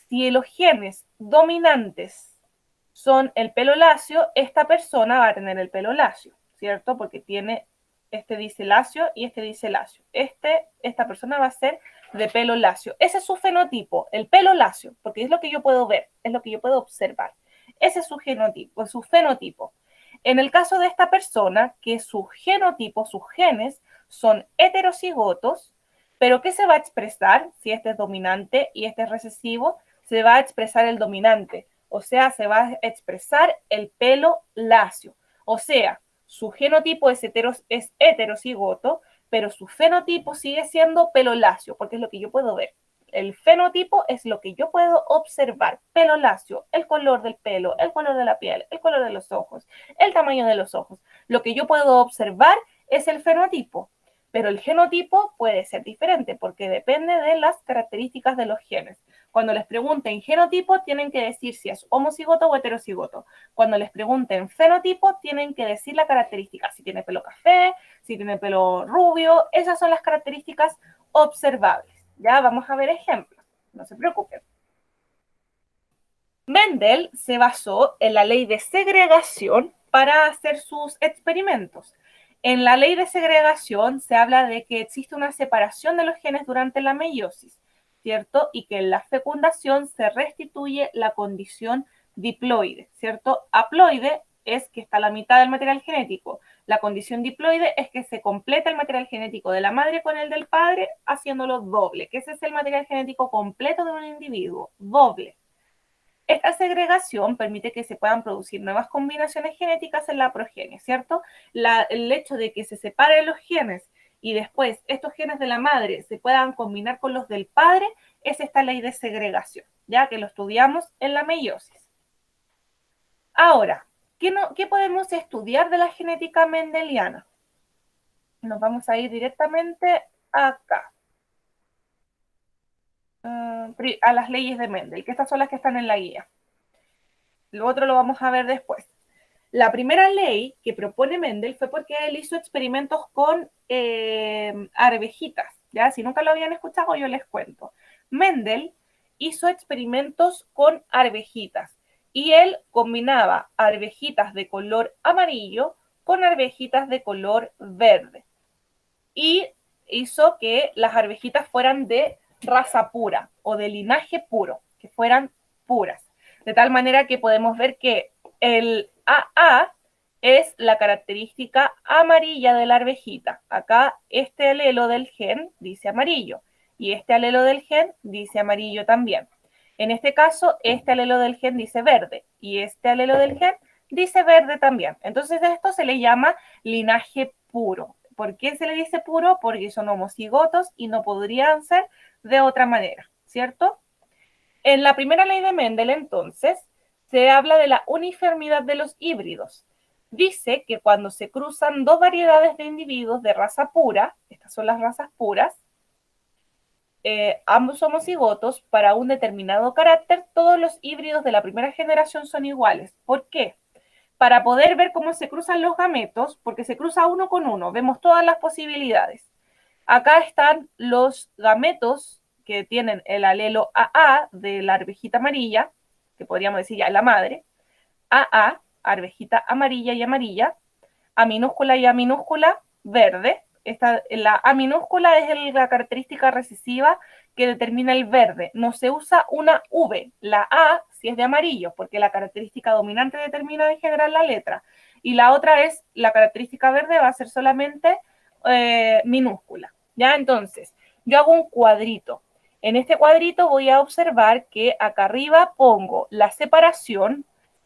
si los genes dominantes son el pelo lacio, esta persona va a tener el pelo lacio, ¿cierto? Porque tiene, este dice lacio y este dice lacio. Esta persona va a ser de pelo lacio. Ese es su fenotipo, el pelo lacio, porque es lo que yo puedo ver, es lo que yo puedo observar. Ese es su genotipo, su fenotipo. En el caso de esta persona, que su genotipo, sus genes, son heterocigotos, pero ¿qué se va a expresar si este es dominante y este es recesivo? Se va a expresar el dominante, o sea, se va a expresar el pelo lacio. O sea, su genotipo es heterocigoto, pero su fenotipo sigue siendo pelo lacio, porque es lo que yo puedo ver. El fenotipo es lo que yo puedo observar. Pelo lacio, el color del pelo, el color de la piel, el color de los ojos, el tamaño de los ojos. Lo que yo puedo observar es el fenotipo, pero el genotipo puede ser diferente porque depende de las características de los genes. Cuando les pregunten genotipo, tienen que decir si es homocigoto o heterocigoto. Cuando les pregunten fenotipo, tienen que decir la característica, si tiene pelo café, si tiene pelo rubio. Esas son las características observables. Ya vamos a ver ejemplos, no se preocupen. Mendel Mendel se basó en la ley de segregación para hacer sus experimentos. En la ley de segregación se habla de que existe una separación de los genes durante la meiosis, ¿cierto? Y que en la fecundación se restituye la condición diploide, ¿cierto? Haploide es que está la mitad del material genético. La condición diploide es que se completa el material genético de la madre con el del padre, haciéndolo doble, que ese es el material genético completo de un individuo, doble. Esta segregación permite que se puedan producir nuevas combinaciones genéticas en la progenie, ¿cierto? El hecho de que se separen los genes y después estos genes de la madre se puedan combinar con los del padre es esta ley de segregación, ya que lo estudiamos en la meiosis. Ahora, ¿qué podemos estudiar de la genética mendeliana? Nos vamos a ir directamente acá, a las leyes de Mendel, que estas son las que están en la guía. Lo otro lo vamos a ver después. La primera ley que propone Mendel fue porque él hizo experimentos con arvejitas, ¿ya? Si nunca lo habían escuchado, yo les cuento. Mendel hizo experimentos con arvejitas y él combinaba arvejitas de color amarillo con arvejitas de color verde. Y hizo que las arvejitas fueran de raza pura o de linaje puro, que fueran puras. De tal manera que podemos ver que el AA es la característica amarilla de la arvejita. Acá este alelo del gen dice amarillo y este alelo del gen dice amarillo también. En este caso, este alelo del gen dice verde y este alelo del gen dice verde también. Entonces, a esto se le llama linaje puro. ¿Por qué se le dice puro? Porque son homocigotos y no podrían ser de otra manera, ¿cierto? En la primera ley de Mendel, entonces, se habla de la uniformidad de los híbridos. Dice que cuando se cruzan dos variedades de individuos de raza pura, estas son las razas puras, ambos homocigotos, para un determinado carácter, todos los híbridos de la primera generación son iguales. ¿Por qué? Para poder ver cómo se cruzan los gametos, porque se cruza uno con uno, vemos todas las posibilidades. Acá están los gametos que tienen el alelo AA de la arvejita amarilla, que podríamos decir ya la madre, AA, arvejita amarilla y amarilla, A minúscula y A minúscula, verde. La A minúscula es la característica recesiva que determina el verde. No se usa una V. La A si es de amarillo, porque la característica dominante determina en general la letra. Y la otra es, la característica verde va a ser solamente minúscula. ¿Ya? Entonces, yo hago un cuadrito. En este cuadrito voy a observar que acá arriba pongo la separación,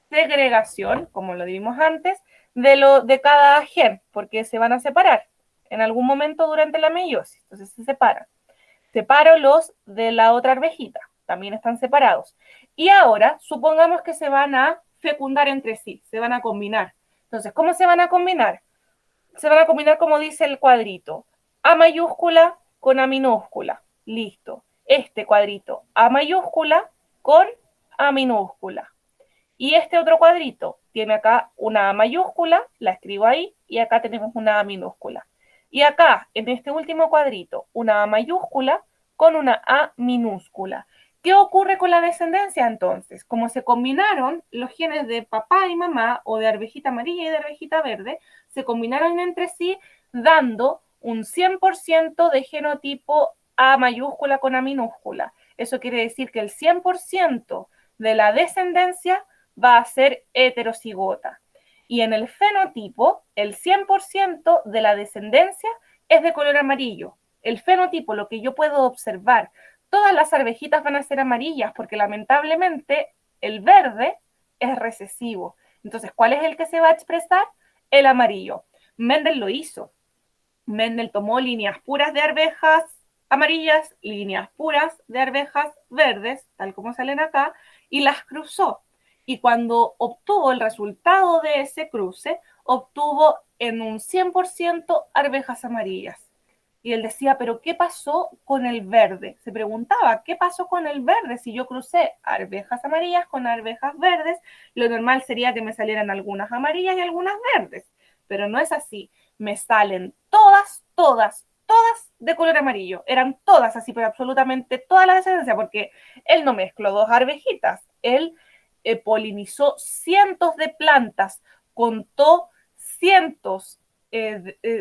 segregación, como lo vimos antes, de cada gen, porque se van a separar en algún momento durante la meiosis, entonces se separan. Separo los de la otra arvejita, también están separados. Y ahora, supongamos que se van a fecundar entre sí, se van a combinar. Entonces, ¿cómo se van a combinar? Se van a combinar como dice el cuadrito, A mayúscula con A minúscula, listo. Este cuadrito, A mayúscula con A minúscula. Y este otro cuadrito tiene acá una A mayúscula, la escribo ahí, y acá tenemos una A minúscula. Y acá, en este último cuadrito, una A mayúscula con una A minúscula. ¿Qué ocurre con la descendencia entonces? Como se combinaron los genes de papá y mamá, o de arvejita amarilla y de arvejita verde, se combinaron entre sí dando un 100% de genotipo A mayúscula con A minúscula. Eso quiere decir que el 100% de la descendencia va a ser heterocigota. Y en el fenotipo, el 100% de la descendencia es de color amarillo. El fenotipo, lo que yo puedo observar, todas las arvejitas van a ser amarillas porque lamentablemente el verde es recesivo. Entonces, ¿cuál es el que se va a expresar? El amarillo. Mendel lo hizo. Mendel tomó líneas puras de arvejas amarillas, líneas puras de arvejas verdes, tal como salen acá, y las cruzó. Y cuando obtuvo el resultado de ese cruce, obtuvo en un 100% arvejas amarillas. Y él decía, pero ¿qué pasó con el verde? Se preguntaba, ¿qué pasó con el verde? Si yo crucé arvejas amarillas con arvejas verdes, lo normal sería que me salieran algunas amarillas y algunas verdes. Pero no es así. Me salen todas de color amarillo. Eran todas así, pero absolutamente toda la descendencia, porque él no mezcló dos arvejitas. Él polinizó cientos de plantas, contó cientos,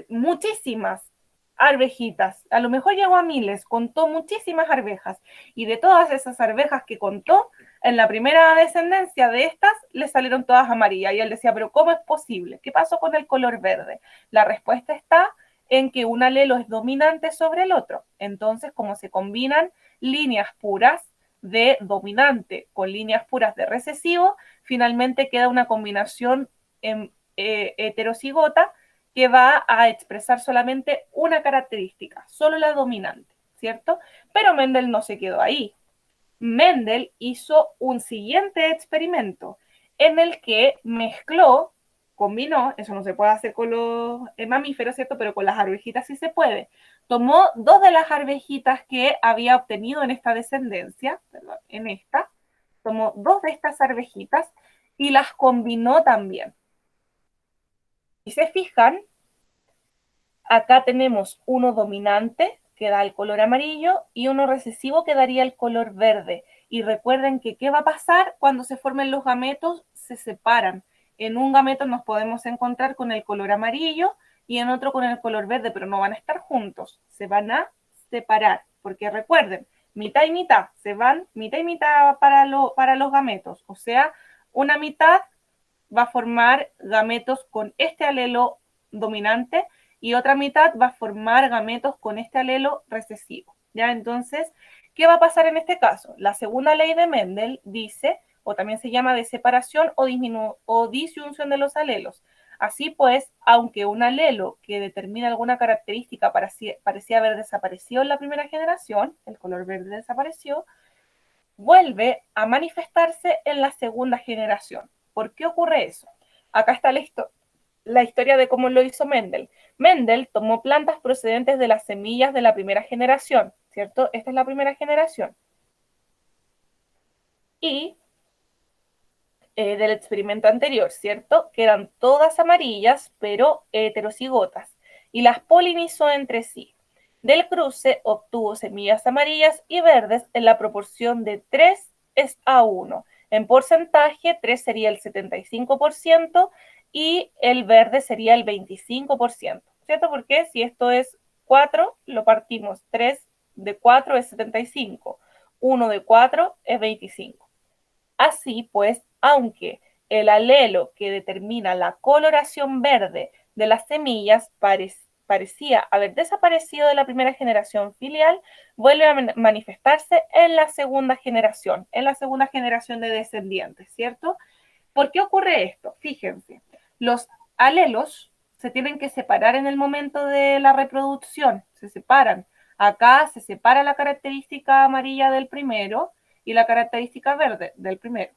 muchísimas arvejitas, a lo mejor llegó a miles, contó muchísimas arvejas, y de todas esas arvejas que contó, en la primera descendencia de estas, le salieron todas amarillas, y él decía, pero ¿cómo es posible? ¿Qué pasó con el color verde? La respuesta está en que un alelo es dominante sobre el otro, entonces como se combinan líneas puras de dominante con líneas puras de recesivo, finalmente queda una combinación heterocigota que va a expresar solamente una característica, solo la dominante, ¿cierto? Pero Mendel no se quedó ahí. Mendel hizo un siguiente experimento en el que mezcló, combinó, eso no se puede hacer con los mamíferos, ¿cierto? Pero con las arvejitas sí se puede. Tomó 2 de las arvejitas que había obtenido en esta descendencia, perdón, en esta, tomó 2 de estas arvejitas y las combinó también. Si se fijan, acá tenemos uno dominante que da el color amarillo y uno recesivo que daría el color verde. Y recuerden que ¿qué va a pasar cuando se formen los gametos? Se separan. En un gameto nos podemos encontrar con el color amarillo y en otro con el color verde, pero no van a estar juntos, se van a separar. Porque recuerden, mitad y mitad, se van mitad y mitad para los gametos. O sea, una mitad va a formar gametos con este alelo dominante y otra mitad va a formar gametos con este alelo recesivo. ¿Ya? Entonces, ¿qué va a pasar en este caso? La segunda ley de Mendel dice, o también se llama de separación o disyunción de los alelos. Así pues, aunque un alelo que determina alguna característica parecía haber desaparecido en la primera generación, el color verde desapareció, vuelve a manifestarse en la segunda generación. ¿Por qué ocurre eso? Acá está la historia de cómo lo hizo Mendel. Mendel tomó plantas procedentes de las semillas de la primera generación, ¿cierto? Esta es la primera generación. Y del experimento anterior, ¿cierto? Que eran todas amarillas, pero heterocigotas, y las polinizó entre sí. Del cruce obtuvo semillas amarillas y verdes en la proporción de 3:1. En porcentaje, 3 sería el 75% y el verde sería el 25%, ¿cierto? Porque si esto es 4, lo partimos. 3 de 4 es 75, 1 de 4 es 25. Así pues, aunque el alelo que determina la coloración verde de las semillas parecía haber desaparecido de la primera generación filial, vuelve a manifestarse en la segunda generación de descendientes, ¿cierto? ¿Por qué ocurre esto? Fíjense, los alelos se tienen que separar en el momento de la reproducción, se separan. Acá se separa la característica amarilla del primero y la característica verde del primero.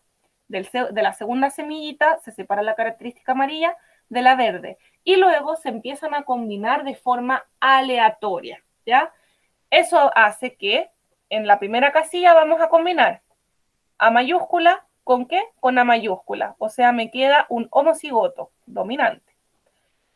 De la segunda semillita se separa la característica amarilla de la verde. Y luego se empiezan a combinar de forma aleatoria, ¿ya? Eso hace que en la primera casilla vamos a combinar A mayúscula, ¿con qué? Con A mayúscula. O sea, me queda un homocigoto dominante.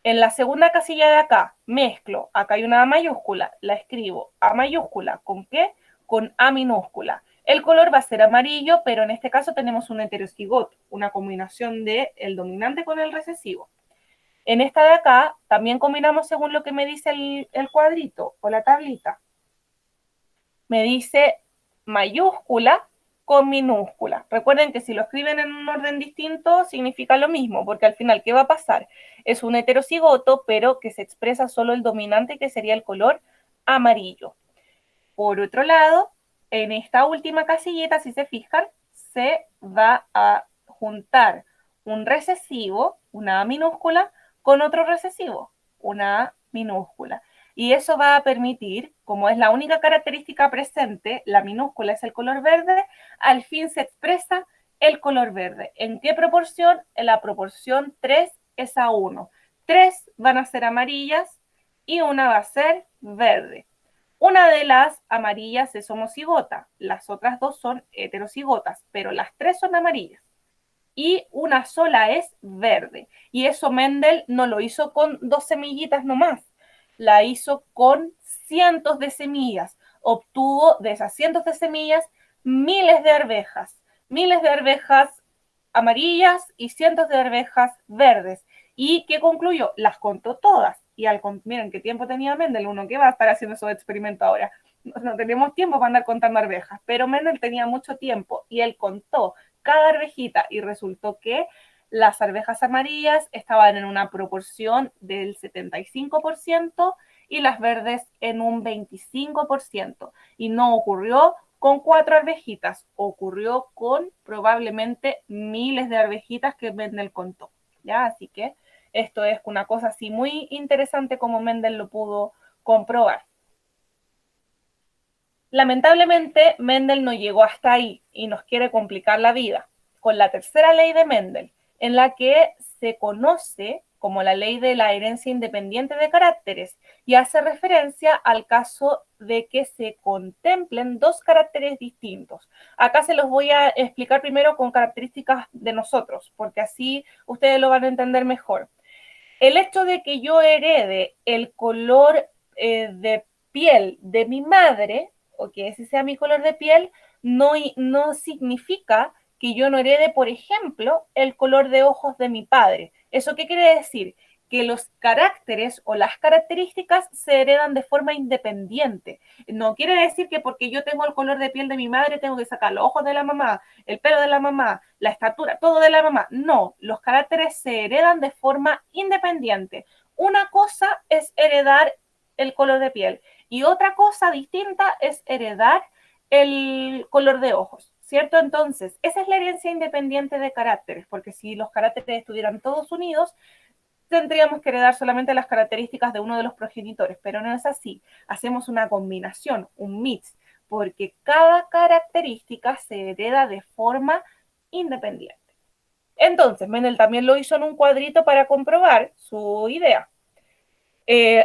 En la segunda casilla de acá, mezclo. Acá hay una A mayúscula. La escribo A mayúscula. ¿Con qué? Con A minúscula. El color va a ser amarillo, pero en este caso tenemos un heterocigoto, una combinación de el dominante con el recesivo. En esta de acá, también combinamos según lo que me dice el cuadrito o la tablita. Me dice mayúscula con minúscula. Recuerden que si lo escriben en un orden distinto, significa lo mismo, porque al final, ¿qué va a pasar? Es un heterocigoto, pero que se expresa solo el dominante, que sería el color amarillo. Por otro lado, en esta última casillita, si se fijan, se va a juntar un recesivo, una A minúscula, con otro recesivo, una A minúscula. Y eso va a permitir, como es la única característica presente, la minúscula es el color verde, al fin se expresa el color verde. ¿En qué proporción? En la proporción 3:1. 3 van a ser amarillas y una va a ser verde. Una de las amarillas es homocigota, las otras dos son heterocigotas, pero las 3 son amarillas. Y una sola es verde. Y eso Mendel no lo hizo con 2 semillitas nomás, la hizo con cientos de semillas. Obtuvo de esas cientos de semillas miles de arvejas amarillas y cientos de arvejas verdes. ¿Y qué concluyó? Las contó todas. Y miren qué tiempo tenía Mendel, uno que va a estar haciendo esos experimentos ahora. No tenemos tiempo para andar contando arvejas, pero Mendel tenía mucho tiempo y él contó cada arvejita y resultó que las arvejas amarillas estaban en una proporción del 75% y las verdes en un 25%. Y no ocurrió con 4 arvejitas, ocurrió con probablemente miles de arvejitas que Mendel contó. ¿Ya? Así que esto es una cosa así muy interesante como Mendel lo pudo comprobar. Lamentablemente, Mendel no llegó hasta ahí y nos quiere complicar la vida con la tercera ley de Mendel, en la que se conoce como la ley de la herencia independiente de caracteres y hace referencia al caso de que se contemplen dos caracteres distintos. Acá se los voy a explicar primero con características de nosotros, porque así ustedes lo van a entender mejor. El hecho de que yo herede el color de piel de mi madre, o que ese sea mi color de piel, no significa que yo no herede, por ejemplo, el color de ojos de mi padre. ¿Eso qué quiere decir? Que los caracteres o las características se heredan de forma independiente. No quiere decir que porque yo tengo el color de piel de mi madre tengo que sacar los ojos de la mamá, el pelo de la mamá, la estatura, todo de la mamá. No, los caracteres se heredan de forma independiente. Una cosa es heredar el color de piel y otra cosa distinta es heredar el color de ojos, ¿cierto? Entonces, esa es la herencia independiente de caracteres, porque si los caracteres estuvieran todos unidos, tendríamos que heredar solamente las características de uno de los progenitores, pero no es así. Hacemos una combinación, un mix, porque cada característica se hereda de forma independiente. Entonces, Mendel también lo hizo en un cuadrito para comprobar su idea.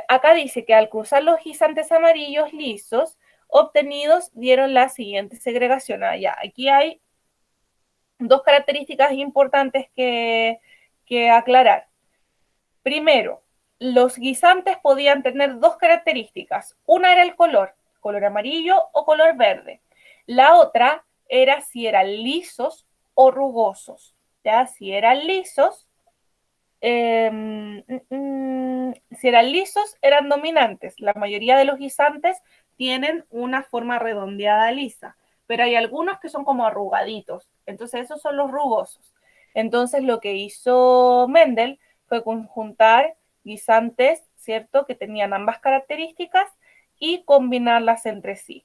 Acá dice que al cruzar los guisantes amarillos lisos obtenidos dieron la siguiente segregación. Aquí hay dos características importantes que aclarar. Primero, los guisantes podían tener dos características. Una era el color amarillo o color verde. La otra era si eran lisos o rugosos. ¿Ya? Si eran lisos, eran dominantes. La mayoría de los guisantes tienen una forma redondeada lisa, pero hay algunos que son como arrugaditos. Entonces esos son los rugosos. Entonces lo que hizo Mendel fue conjuntar guisantes, ¿cierto?, que tenían ambas características y combinarlas entre sí.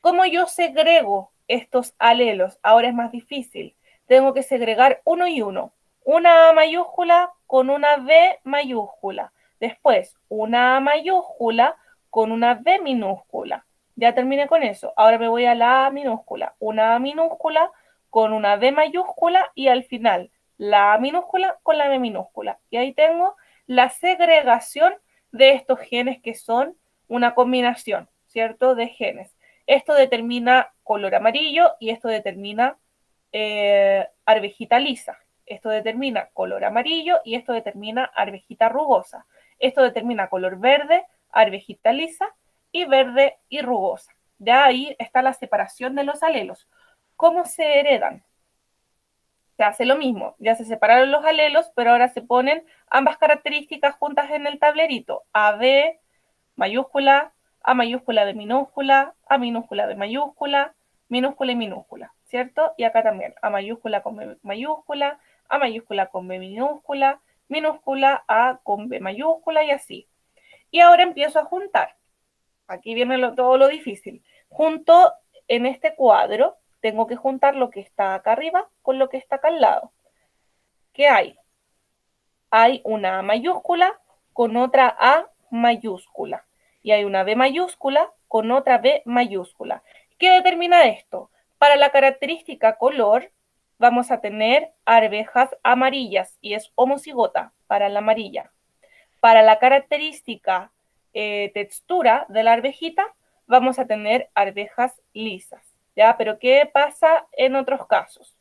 ¿Cómo yo segrego estos alelos? Ahora es más difícil. Tengo que segregar uno y uno. Una A mayúscula con una B mayúscula. Después, una A mayúscula con una B minúscula. Ya terminé con eso. Ahora me voy a la A minúscula. Una A minúscula con una B mayúscula y al final la A minúscula con la B minúscula. Y ahí tengo la segregación de estos genes que son una combinación, ¿cierto?, de genes. Esto determina color amarillo y esto determina arvejita lisa. Esto determina color amarillo y esto determina arvejita rugosa. Esto determina color verde, arvejita lisa y verde y rugosa. Ya ahí está la separación de los alelos. ¿Cómo se heredan? Se hace lo mismo, ya se separaron los alelos, pero ahora se ponen ambas características juntas en el tablerito. AB mayúscula, A mayúscula de minúscula, A minúscula de mayúscula, minúscula y minúscula, ¿cierto? Y acá también, A mayúscula con B mayúscula, A mayúscula con B minúscula, minúscula A con B mayúscula y así. Y ahora empiezo a juntar. Aquí viene todo lo difícil. Junto en este cuadro, tengo que juntar lo que está acá arriba con lo que está acá al lado. ¿Qué hay? Hay una A mayúscula con otra A mayúscula. Y hay una B mayúscula con otra B mayúscula. ¿Qué determina esto? Para la característica color, vamos a tener arvejas amarillas y es homocigota para la amarilla. Para la característica textura de la arvejita, vamos a tener arvejas lisas. ¿Ya? Pero ¿qué pasa en otros casos?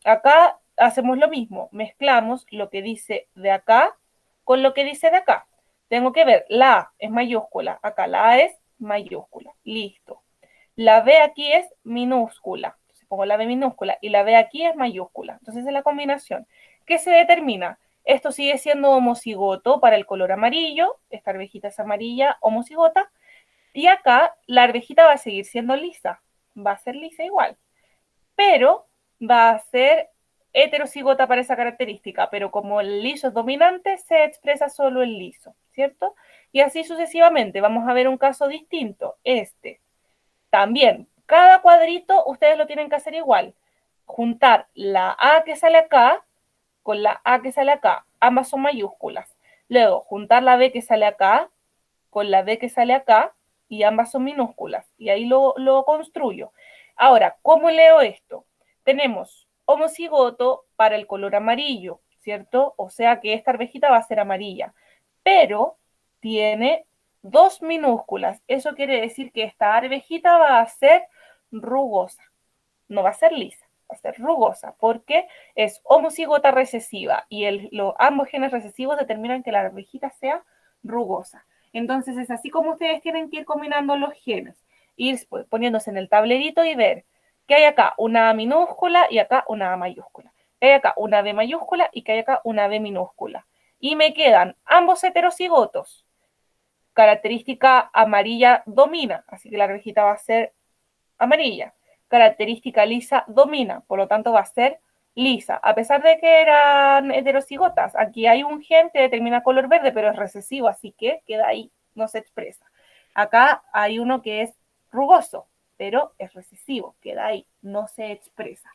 Acá hacemos lo mismo, mezclamos lo que dice de acá con lo que dice de acá. Tengo que ver, la A es mayúscula, acá la A es mayúscula, listo. La B aquí es minúscula, entonces pongo la B minúscula, y la B aquí es mayúscula. Entonces es la combinación. ¿Qué se determina? Esto sigue siendo homocigoto para el color amarillo, esta arvejita es amarilla, homocigota, y acá la arvejita va a seguir siendo lisa, va a ser lisa igual, pero va a ser heterocigota para esa característica, pero como el liso es dominante, se expresa solo el liso, ¿cierto? Y así sucesivamente. Vamos a ver un caso distinto, este. También, cada cuadrito ustedes lo tienen que hacer igual. Juntar la A que sale acá con la A que sale acá. Ambas son mayúsculas. Luego, juntar la B que sale acá con la B que sale acá y ambas son minúsculas. Y ahí lo construyo. Ahora, ¿cómo leo esto? Tenemos homocigoto para el color amarillo, ¿cierto? O sea que esta arvejita va a ser amarilla. Pero tiene dos minúsculas. Eso quiere decir que esta arvejita va a ser rugosa. No va a ser lisa, va a ser rugosa, porque es homocigota recesiva y ambos genes recesivos determinan que la arvejita sea rugosa. Entonces es así como ustedes tienen que ir combinando los genes, ir poniéndose en el tablerito y ver que hay acá una A minúscula y acá una A mayúscula, que hay acá una B mayúscula y que hay acá una B minúscula. Y me quedan ambos heterocigotos. Característica amarilla domina, así que la arvejita va a ser amarilla. Característica lisa domina, por lo tanto va a ser lisa. A pesar de que eran heterocigotas, aquí hay un gen que determina color verde, pero es recesivo, así que queda ahí, no se expresa. Acá hay uno que es rugoso, pero es recesivo, queda ahí, no se expresa.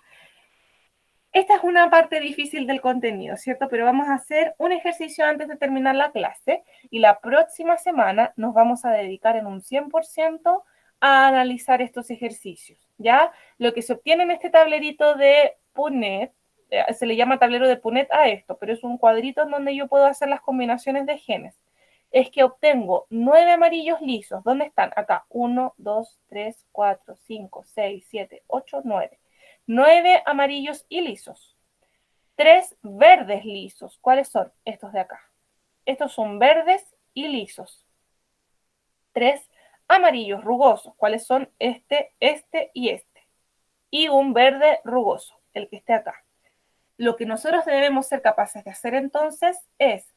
Esta es una parte difícil del contenido, ¿cierto? Pero vamos a hacer un ejercicio antes de terminar la clase y la próxima semana nos vamos a dedicar en un 100% a analizar estos ejercicios, ¿ya? Lo que se obtiene en este tablerito de Punnett, se le llama tablero de Punnett a esto, pero es un cuadrito en donde yo puedo hacer las combinaciones de genes. Es que obtengo 9 amarillos lisos. ¿Dónde están? Acá, 1, 2, 3, 4, 5, 6, 7, 8, 9. 9 amarillos y lisos. 3 verdes lisos. ¿Cuáles son? Estos de acá. Estos son verdes y lisos. 3 amarillos rugosos. ¿Cuáles son? Este y este. Y un verde rugoso, el que esté acá. Lo que nosotros debemos ser capaces de hacer entonces es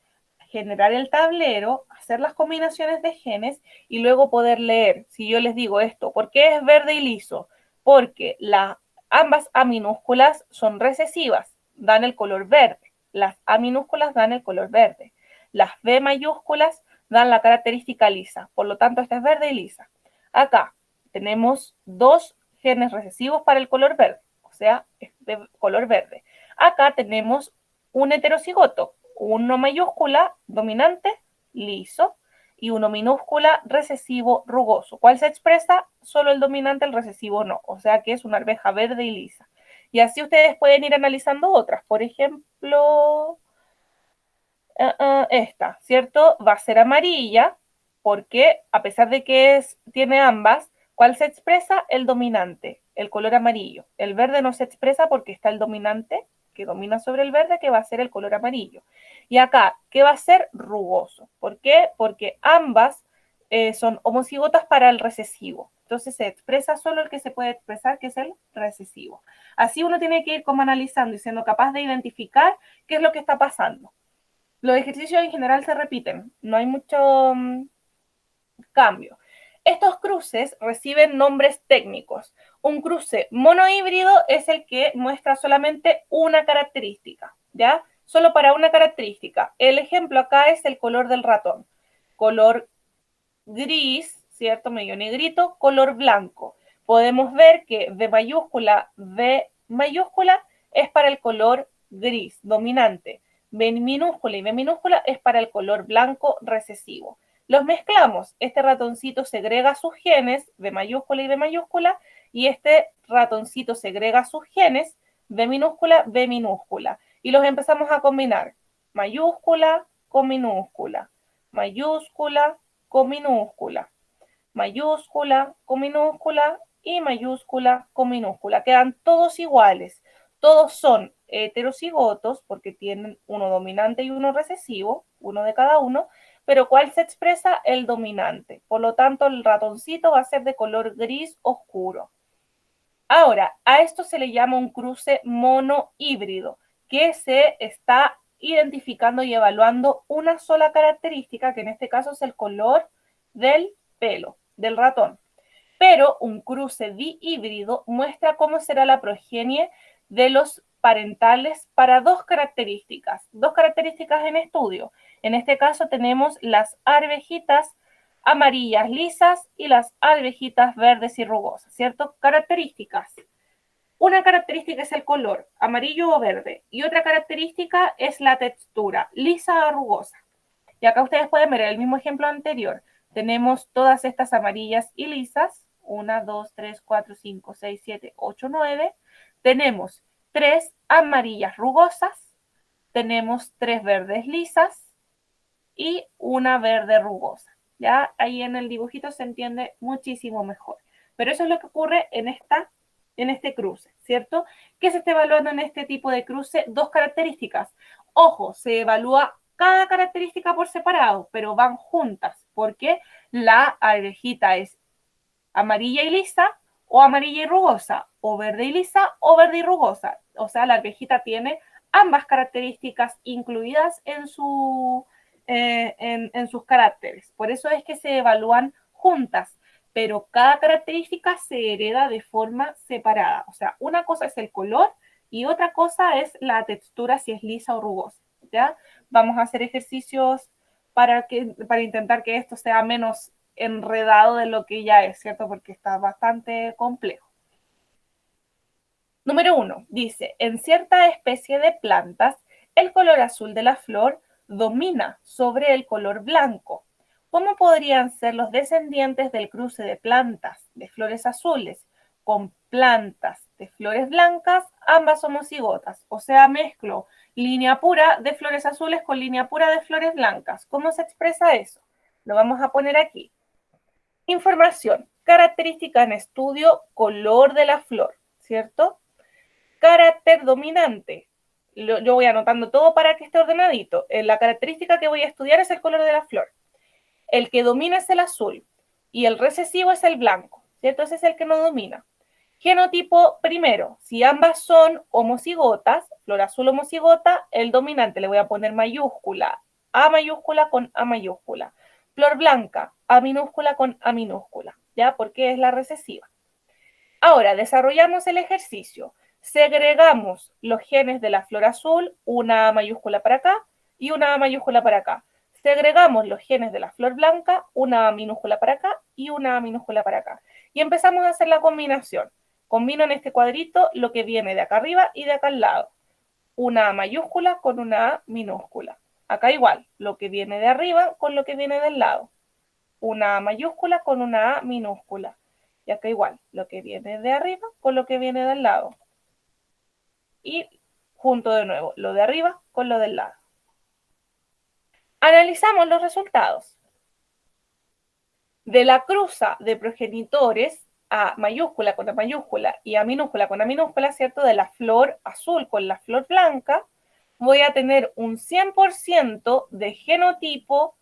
generar el tablero, hacer las combinaciones de genes y luego poder leer. Si yo les digo esto, ¿por qué es verde y liso? Porque ambas A minúsculas son recesivas, dan el color verde. Las A minúsculas dan el color verde. Las B mayúsculas dan la característica lisa. Por lo tanto, esta es verde y lisa. Acá tenemos dos genes recesivos para el color verde, o sea, es de color verde. Acá tenemos un heterocigoto, uno mayúscula, dominante, liso, y uno minúscula, recesivo, rugoso. ¿Cuál se expresa? Solo el dominante, el recesivo no. O sea que es una arveja verde y lisa. Y así ustedes pueden ir analizando otras. Por ejemplo, esta, ¿cierto? Va a ser amarilla, porque a pesar de que tiene ambas, ¿cuál se expresa? El dominante, el color amarillo. El verde no se expresa porque está el dominante, que domina sobre el verde, que va a ser el color amarillo. Y acá, ¿qué va a ser? Rugoso. ¿Por qué? Porque ambas son homocigotas para el recesivo. Entonces se expresa solo el que se puede expresar, que es el recesivo. Así uno tiene que ir como analizando y siendo capaz de identificar qué es lo que está pasando. Los ejercicios en general se repiten, no hay mucho cambio. Estos cruces reciben nombres técnicos. Un cruce monohíbrido es el que muestra solamente una característica, ¿ya? Solo para una característica. El ejemplo acá es el color del ratón. Color gris, ¿cierto? Medio negrito, color blanco. Podemos ver que V mayúscula es para el color gris, dominante. B minúscula y B minúscula es para el color blanco recesivo. Los mezclamos. Este ratoncito segrega sus genes, B mayúscula y B mayúscula, y este ratoncito segrega sus genes, B minúscula, B minúscula. Y los empezamos a combinar. Mayúscula con minúscula, mayúscula con minúscula, mayúscula con minúscula y mayúscula con minúscula. Quedan todos iguales. Todos son heterocigotos porque tienen uno dominante y uno recesivo, uno de cada uno, pero ¿cuál se expresa? El dominante. Por lo tanto, el ratoncito va a ser de color gris oscuro. Ahora, a esto se le llama un cruce monohíbrido, que se está identificando y evaluando una sola característica, que en este caso es el color del pelo del ratón. Pero un cruce dihíbrido muestra cómo será la progenie de los parentales para dos características en estudio. En este caso tenemos las arvejitas amarillas lisas y las arvejitas verdes y rugosas, ¿cierto? Características. Una característica es el color, amarillo o verde, y otra característica es la textura, lisa o rugosa. Y acá ustedes pueden ver el mismo ejemplo anterior. Tenemos todas estas amarillas y lisas, 1, 2, 3, 4, 5, 6, 7, 8, 9. Tenemos 3 amarillas rugosas, tenemos 3 verdes lisas y una verde rugosa. Ya ahí en el dibujito se entiende muchísimo mejor. Pero eso es lo que ocurre en este cruce, ¿cierto? ¿Qué se está evaluando en este tipo de cruce? Dos características. Ojo, se evalúa cada característica por separado, pero van juntas, porque la arvejita es amarilla y lisa, o amarilla y rugosa, o verde y lisa, o verde y rugosa. O sea, la arvejita tiene ambas características incluidas en sus caracteres. Por eso es que se evalúan juntas, pero cada característica se hereda de forma separada. O sea, una cosa es el color y otra cosa es la textura, si es lisa o rugosa. ¿Ya? Vamos a hacer ejercicios para intentar que esto sea menos enredado de lo que ya es, ¿cierto? Porque está bastante complejo. Número 1, dice, en cierta especie de plantas, el color azul de la flor domina sobre el color blanco. ¿Cómo podrían ser los descendientes del cruce de plantas de flores azules con plantas de flores blancas, ambas homocigotas? O sea, mezclo línea pura de flores azules con línea pura de flores blancas. ¿Cómo se expresa eso? Lo vamos a poner aquí. Información, característica en estudio, color de la flor, ¿cierto? Carácter dominante. Yo voy anotando todo para que esté ordenadito. La característica que voy a estudiar es el color de la flor. El que domina es el azul y el recesivo es el blanco, ¿cierto? Ese es el que no domina. Genotipo primero, si ambas son homocigotas, flor azul homocigota, el dominante le voy a poner mayúscula, A mayúscula con A mayúscula. Flor blanca, A minúscula con A minúscula, ¿ya? Porque es la recesiva. Ahora, desarrollamos el ejercicio. Segregamos los genes de la flor azul, una A mayúscula para acá y una A mayúscula para acá. Segregamos los genes de la flor blanca, una A minúscula para acá y una A minúscula para acá. Y empezamos a hacer la combinación. Combino en este cuadrito lo que viene de acá arriba y de acá al lado. Una A mayúscula con una A minúscula. Acá igual, lo que viene de arriba con lo que viene del lado. Una A mayúscula con una A minúscula. Y acá igual, lo que viene de arriba con lo que viene del lado. Y junto de nuevo, lo de arriba con lo del lado. Analizamos los resultados. De la cruza de progenitores A mayúscula con A mayúscula y A minúscula con A minúscula, ¿cierto? De la flor azul con la flor blanca, voy a tener un 100% de genotipo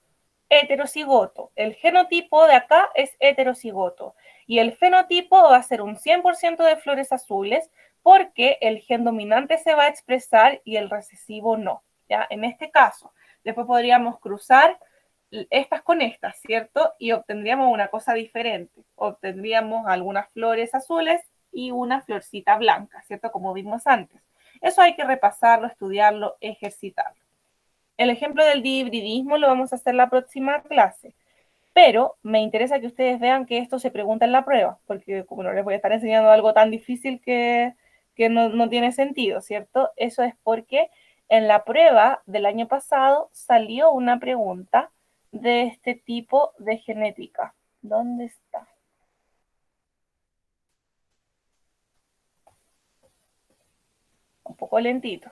heterocigoto. El genotipo de acá es heterocigoto y el fenotipo va a ser un 100% de flores azules porque el gen dominante se va a expresar y el recesivo no. ¿Ya? En este caso, después podríamos cruzar estas con estas, ¿cierto? Y obtendríamos una cosa diferente. Obtendríamos algunas flores azules y una florcita blanca, ¿cierto? Como vimos antes. Eso hay que repasarlo, estudiarlo, ejercitarlo. El ejemplo del dihibridismo lo vamos a hacer la próxima clase, pero me interesa que ustedes vean que esto se pregunta en la prueba, porque como no les voy a estar enseñando algo tan difícil que no tiene sentido, ¿cierto? Eso es porque en la prueba del año pasado salió una pregunta de este tipo de genética. ¿Dónde está? Un poco lentito.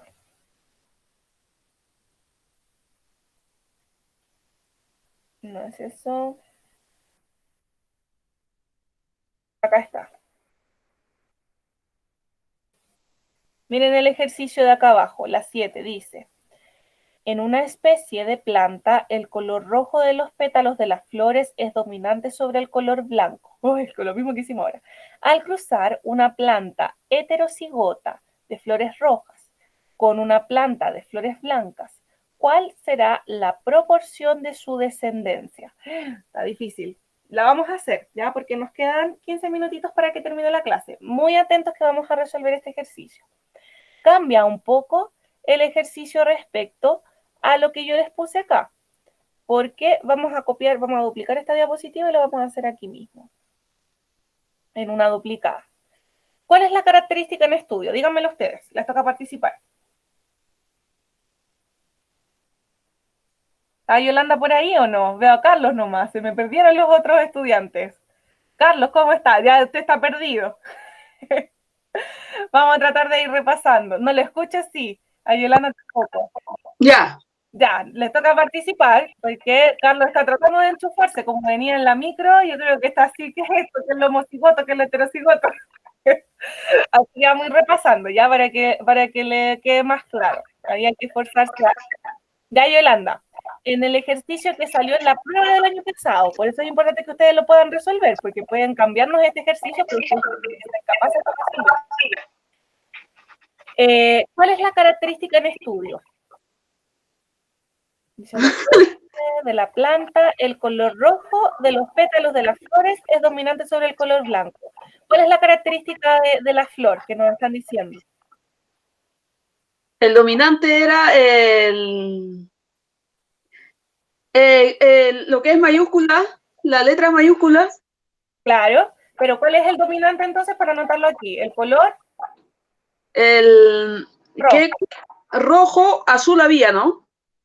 No es eso. Acá está. Miren el ejercicio de acá abajo, la 7, dice. En una especie de planta, el color rojo de los pétalos de las flores es dominante sobre el color blanco. Uy, con lo mismo que hicimos ahora. Al cruzar una planta heterocigota de flores rojas con una planta de flores blancas, ¿cuál será la proporción de su descendencia? Está difícil. La vamos a hacer, ¿ya? Porque nos quedan 15 minutitos para que termine la clase. Muy atentos que vamos a resolver este ejercicio. Cambia un poco el ejercicio respecto a lo que yo les puse acá, porque vamos a copiar, vamos a duplicar esta diapositiva y lo vamos a hacer aquí mismo, en una duplicada. ¿Cuál es la característica en estudio? Díganmelo ustedes, les toca participar. ¿Está Yolanda por ahí o no? Veo a Carlos nomás, se me perdieron los otros estudiantes. Carlos, ¿cómo está? Ya usted está perdido. Vamos a tratar de ir repasando. ¿No le escucho? Sí. A Yolanda tampoco. Ya. Ya, les toca participar, porque Carlos está tratando de enchufarse, como venía en la micro, yo creo que está así, ¿qué es esto? ¿Qué es lo homocigoto? ¿Qué es lo heterocigoto? Así vamos a ir repasando, ya, para que le quede más claro. Ahí hay que esforzarse. Ya, Yolanda, en el ejercicio que salió en la prueba del año pasado, por eso es importante que ustedes lo puedan resolver, porque pueden cambiarnos este ejercicio, pero ustedes tienen que ser capaces de resolver. ¿Cuál es la característica en estudio? De la planta, el color rojo de los pétalos de las flores es dominante sobre el color blanco. ¿Cuál es la característica de la flor que nos están diciendo? El dominante era lo que es mayúscula, la letra mayúscula. Claro, pero ¿cuál es el dominante entonces para anotarlo aquí? ¿El color? El rojo. ¿qué? Rojo, azul había, ¿no?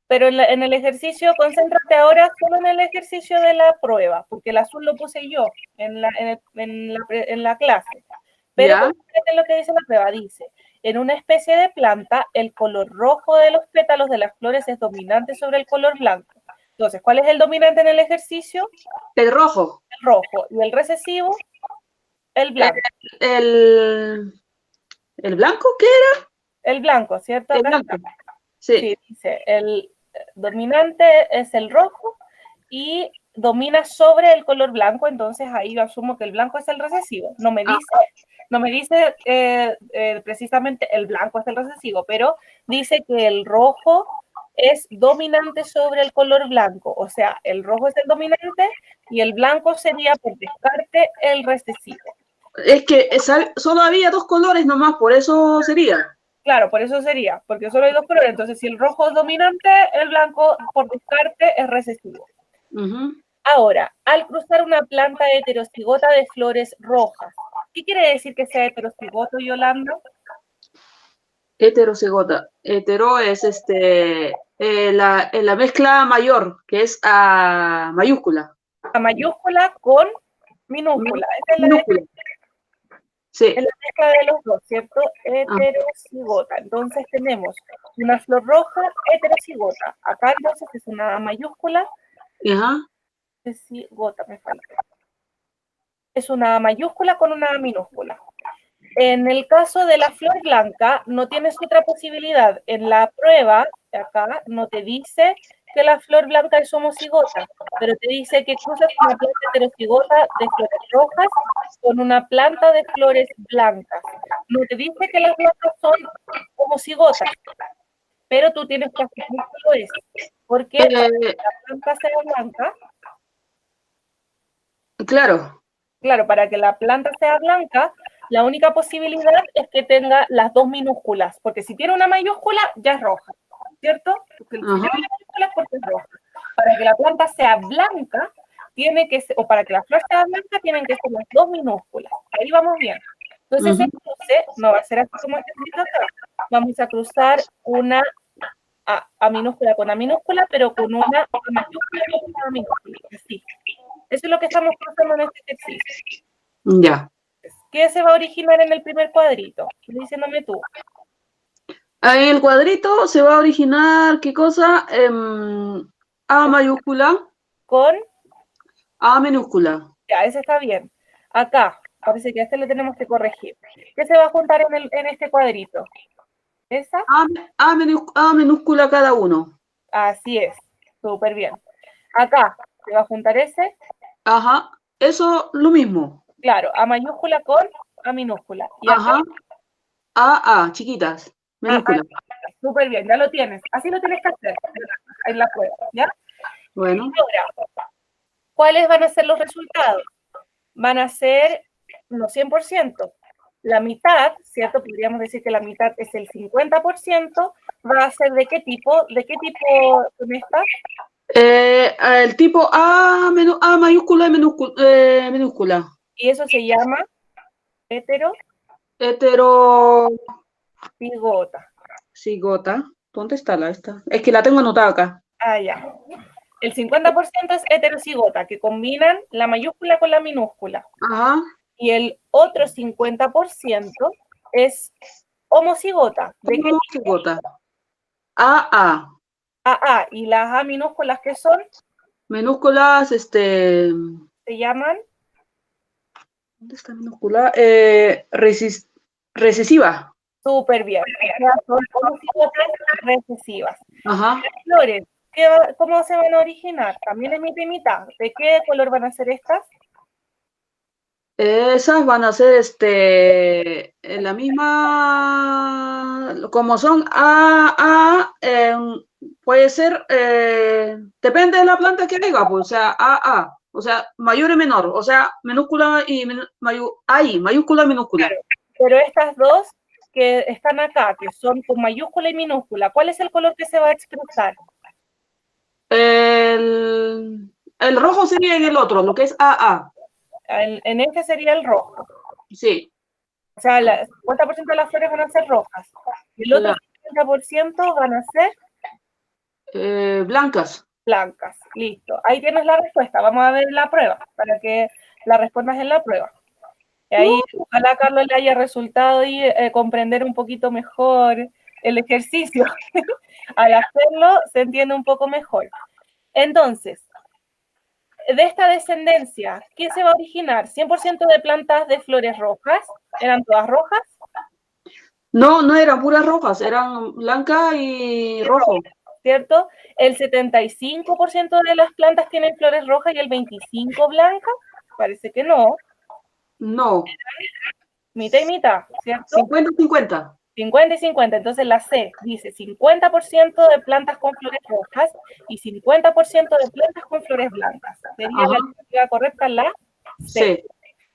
Pero en el ejercicio, concéntrate ahora solo en el ejercicio de la prueba, porque el azul lo puse yo en la clase. Pero concéntrate en lo que dice la prueba. Dice, en una especie de planta, el color rojo de los pétalos de las flores es dominante sobre el color blanco. Entonces, ¿cuál es el dominante en el ejercicio? El rojo. El rojo. ¿Y el recesivo? El blanco. ¿El blanco qué era? El blanco, ¿cierto? El blanco. Sí. Sí, dice, el dominante es el rojo y domina sobre el color blanco, entonces ahí yo asumo que el blanco es el recesivo. No me dice precisamente el blanco es el recesivo, pero dice que el rojo es dominante sobre el color blanco, o sea, el rojo es el dominante y el blanco sería por descarte el recesivo. Es que solo había dos colores nomás, por eso sería. Claro, por eso sería, porque solo hay dos colores. Entonces, si el rojo es dominante, el blanco, por descarte, es recesivo. Ahora, al cruzar una planta heterocigota de flores rojas, ¿qué quiere decir que sea heterocigoto, Yolanda? Heterocigota. Hetero es la mezcla mayor, que es a mayúscula. A mayúscula con minúscula. Esa es la minúscula. Sí. Es la mezcla de los dos, ¿cierto? Heterocigota. Entonces tenemos una flor roja heterocigota. Acá entonces es una mayúscula. Ajá. Heterocigota, me falta. Es una mayúscula con una minúscula. En el caso de la flor blanca, no tienes otra posibilidad. En la prueba, acá, no te dice que la flor blanca es homocigota, pero te dice que cruzas una planta heterocigota de flores rojas con una planta de flores blancas. No te dice que las blancas son homocigotas, pero tú tienes que asumir que lo es, porque para que la planta sea blanca. Claro, para que la planta sea blanca, la única posibilidad es que tenga las dos minúsculas, porque si tiene una mayúscula, ya es roja, ¿cierto? Porque si tiene mayúsculas, porque es roja. Para que la planta sea blanca, tiene que ser, o para que la flor sea blanca, tienen que ser las dos minúsculas. Ahí vamos bien. Entonces, ese cruce no va a ser así como está escrito acá. Vamos a cruzar una A minúscula con A minúscula, pero con una A mayúscula con una A minúscula. Así. Eso es lo que estamos cruzando en este ejercicio. Ya. ¿Qué se va a originar en el primer cuadrito? Diciéndome tú. En el cuadrito se va a originar, ¿qué cosa? A mayúscula. Con A minúscula. Ya, ese está bien. Acá, parece que a este le tenemos que corregir. ¿Qué se va a juntar en este cuadrito? ¿Esa? A minúscula cada uno. Así es, súper bien. Acá se va a juntar ese, Ajá, eso lo mismo. claro, A mayúscula con A minúscula. Y acá, Ajá, A, chiquitas, minúsculas. súper bien, ya lo tienes. Así lo tienes que hacer en la prueba, ¿ya? Bueno, Ahora, ¿cuáles van a ser los resultados? Van a ser no 100%. La mitad, ¿cierto? Podríamos decir que la mitad es el 50%. ¿Va a ser de qué tipo? ¿De qué tipo son estas? el tipo A mayúscula y minúscula. Y eso se llama heterocigota. Heterocigota. ¿Dónde está la esta? Es que la tengo anotada acá. Ah, ya. El 50% es heterocigota, que combinan la mayúscula con la minúscula. Ajá. Y el otro 50% es homocigota. ¿De qué? Homocigota. A. AA. Y las A minúsculas que son, Minúsculas, se llaman ¿dónde está minúscula? Recesiva. súper bien. O sea, son homocigotas recesivas. Ajá. Las flores, ¿cómo se van a originar? También es mitad y mitad. ¿De qué color van a ser estas? Esas van a ser en la misma, como son puede ser, depende de la planta que diga, pues, o sea, o sea, mayor y menor, o sea, minúscula y mayúscula y minúscula. Claro, pero estas dos que están acá, que son con mayúscula y minúscula, ¿cuál es el color que se va a expresar? El rojo sería en el otro, lo que es AA. En este sería el rojo. Sí. O sea, el 50% de las flores van a ser rojas. Y el otro 50% van a ser Blancas. blancas. Listo. Ahí tienes la respuesta. Vamos a ver la prueba para que la respondas en la prueba. Y ahí, ojalá a Carlos le haya resultado y comprender un poquito mejor el ejercicio. Al hacerlo, se entiende un poco mejor. Entonces, de esta descendencia, ¿qué se va a originar? ¿100% de plantas de flores rojas? ¿Eran todas rojas? No eran puras rojas, eran blanca y rojo. ¿Cierto? El 75% de las plantas tienen flores rojas y el 25% blancas. Parece que no. No. Mitad y mitad, ¿cierto? 50-50. 50 y 50. Entonces la C dice 50% de plantas con flores rojas y 50% de plantas con flores blancas. Sería la alternativa correcta la C. Sí.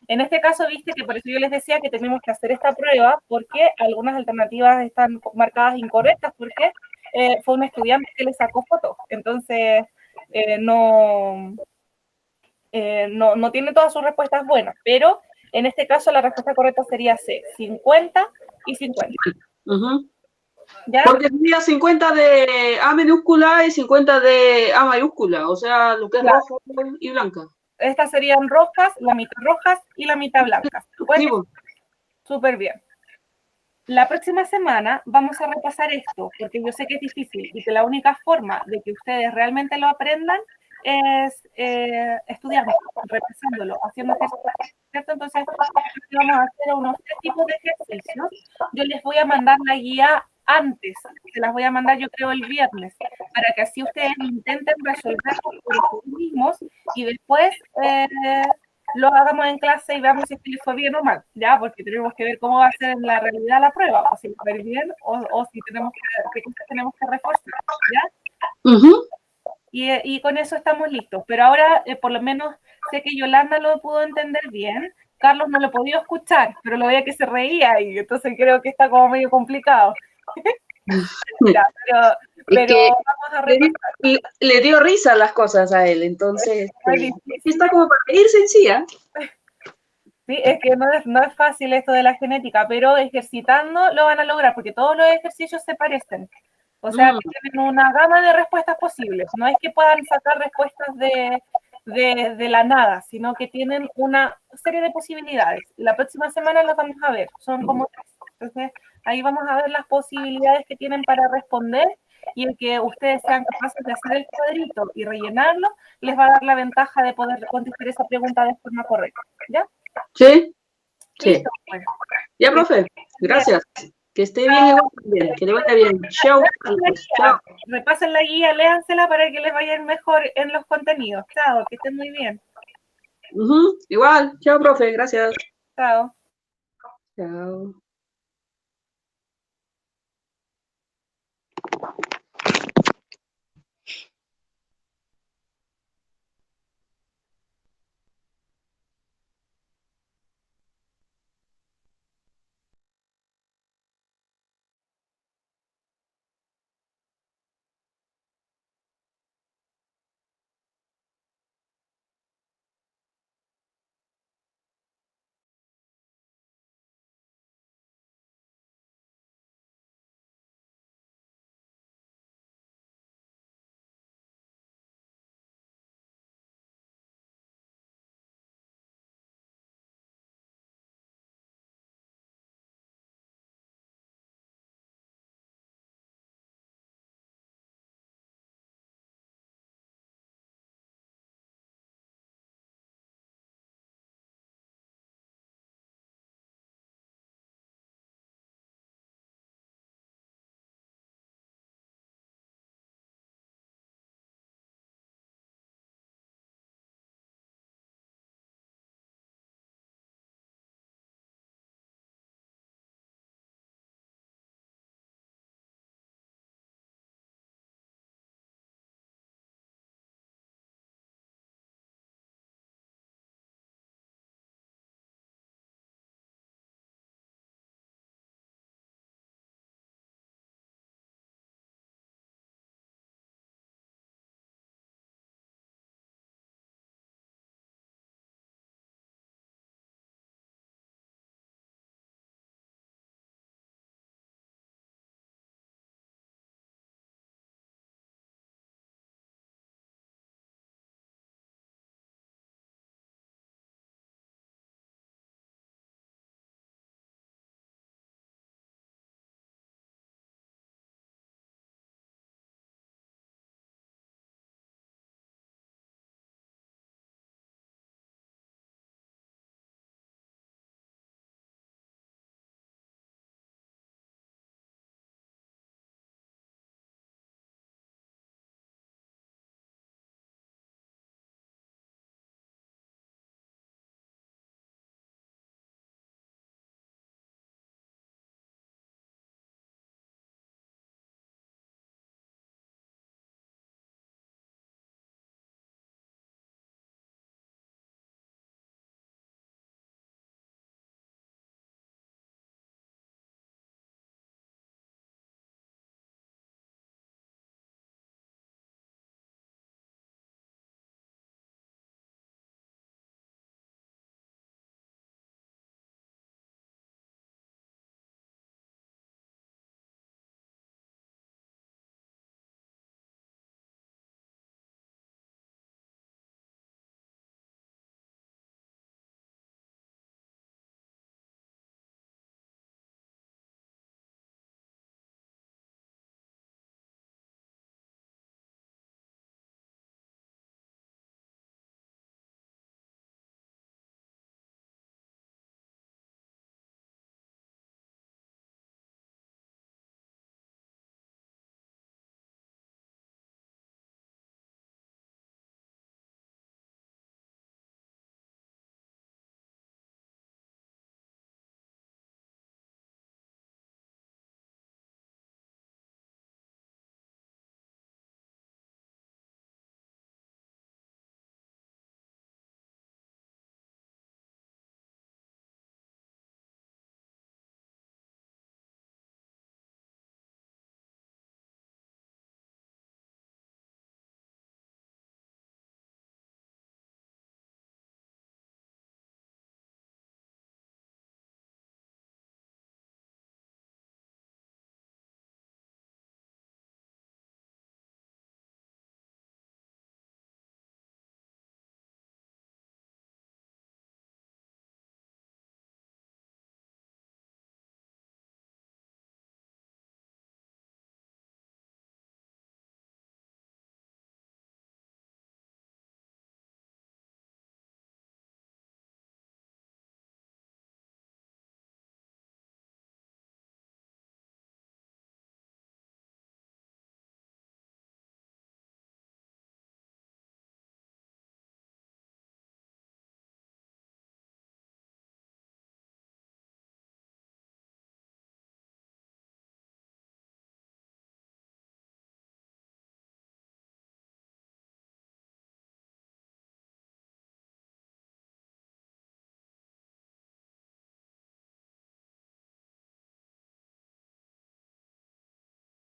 En este caso, viste que por eso yo les decía que tenemos que hacer esta prueba porque algunas alternativas están marcadas incorrectas porque fue un estudiante que le sacó fotos. Entonces, no tiene todas sus respuestas buenas, pero en este caso la respuesta correcta sería C, 50 y 50. ¿Ya? Porque sería 50 de A minúscula y 50 de A mayúscula, o sea, lo que es rojo y blanca. Estas serían rojas, la mitad rojas y la mitad blancas. Sí, súper bien. La próxima semana vamos a repasar esto, porque yo sé que es difícil y que la única forma de que ustedes realmente lo aprendan es estudiando, repasándolo, haciendo ejercicios, ¿cierto? Entonces, vamos a hacer unos 3 tipos de ejercicios. Yo les voy a mandar la guía antes, se las voy a mandar yo creo el viernes, para que así ustedes intenten resolverlo por ustedes mismos y después lo hagamos en clase y veamos si es que les fue bien o mal, ¿ya? Porque tenemos que ver cómo va a ser en la realidad la prueba, o si va a ir bien o si tenemos que reforzar, ¿ya? Y con eso estamos listos. Pero ahora, por lo menos, sé que Yolanda lo pudo entender bien. Carlos no lo podía escuchar, pero lo veía que se reía y entonces creo que está como medio complicado. Ya, pero vamos a repasar. Le dio risa las cosas a él, entonces está como para irse encima. Sí, es que no es fácil esto de la genética, pero ejercitando lo van a lograr, porque todos los ejercicios se parecen. O sea, que tienen una gama de respuestas posibles. No es que puedan sacar respuestas de la nada, sino que tienen una serie de posibilidades. La próxima semana las vamos a ver, son como 3. Entonces, ahí vamos a ver las posibilidades que tienen para responder y el que ustedes sean capaces de hacer el cuadrito y rellenarlo, les va a dar la ventaja de poder contestar esa pregunta de forma correcta. ¿Ya? Sí. Listo, pues. Ya, profe. Gracias. Que esté bien igual también, que le vaya bien. Chao, Carlos. Chao. Repasen la guía, léansela para que les vaya mejor en los contenidos. Chao, que estén muy bien. Igual. Chao, profe. Gracias. Chao. Chao.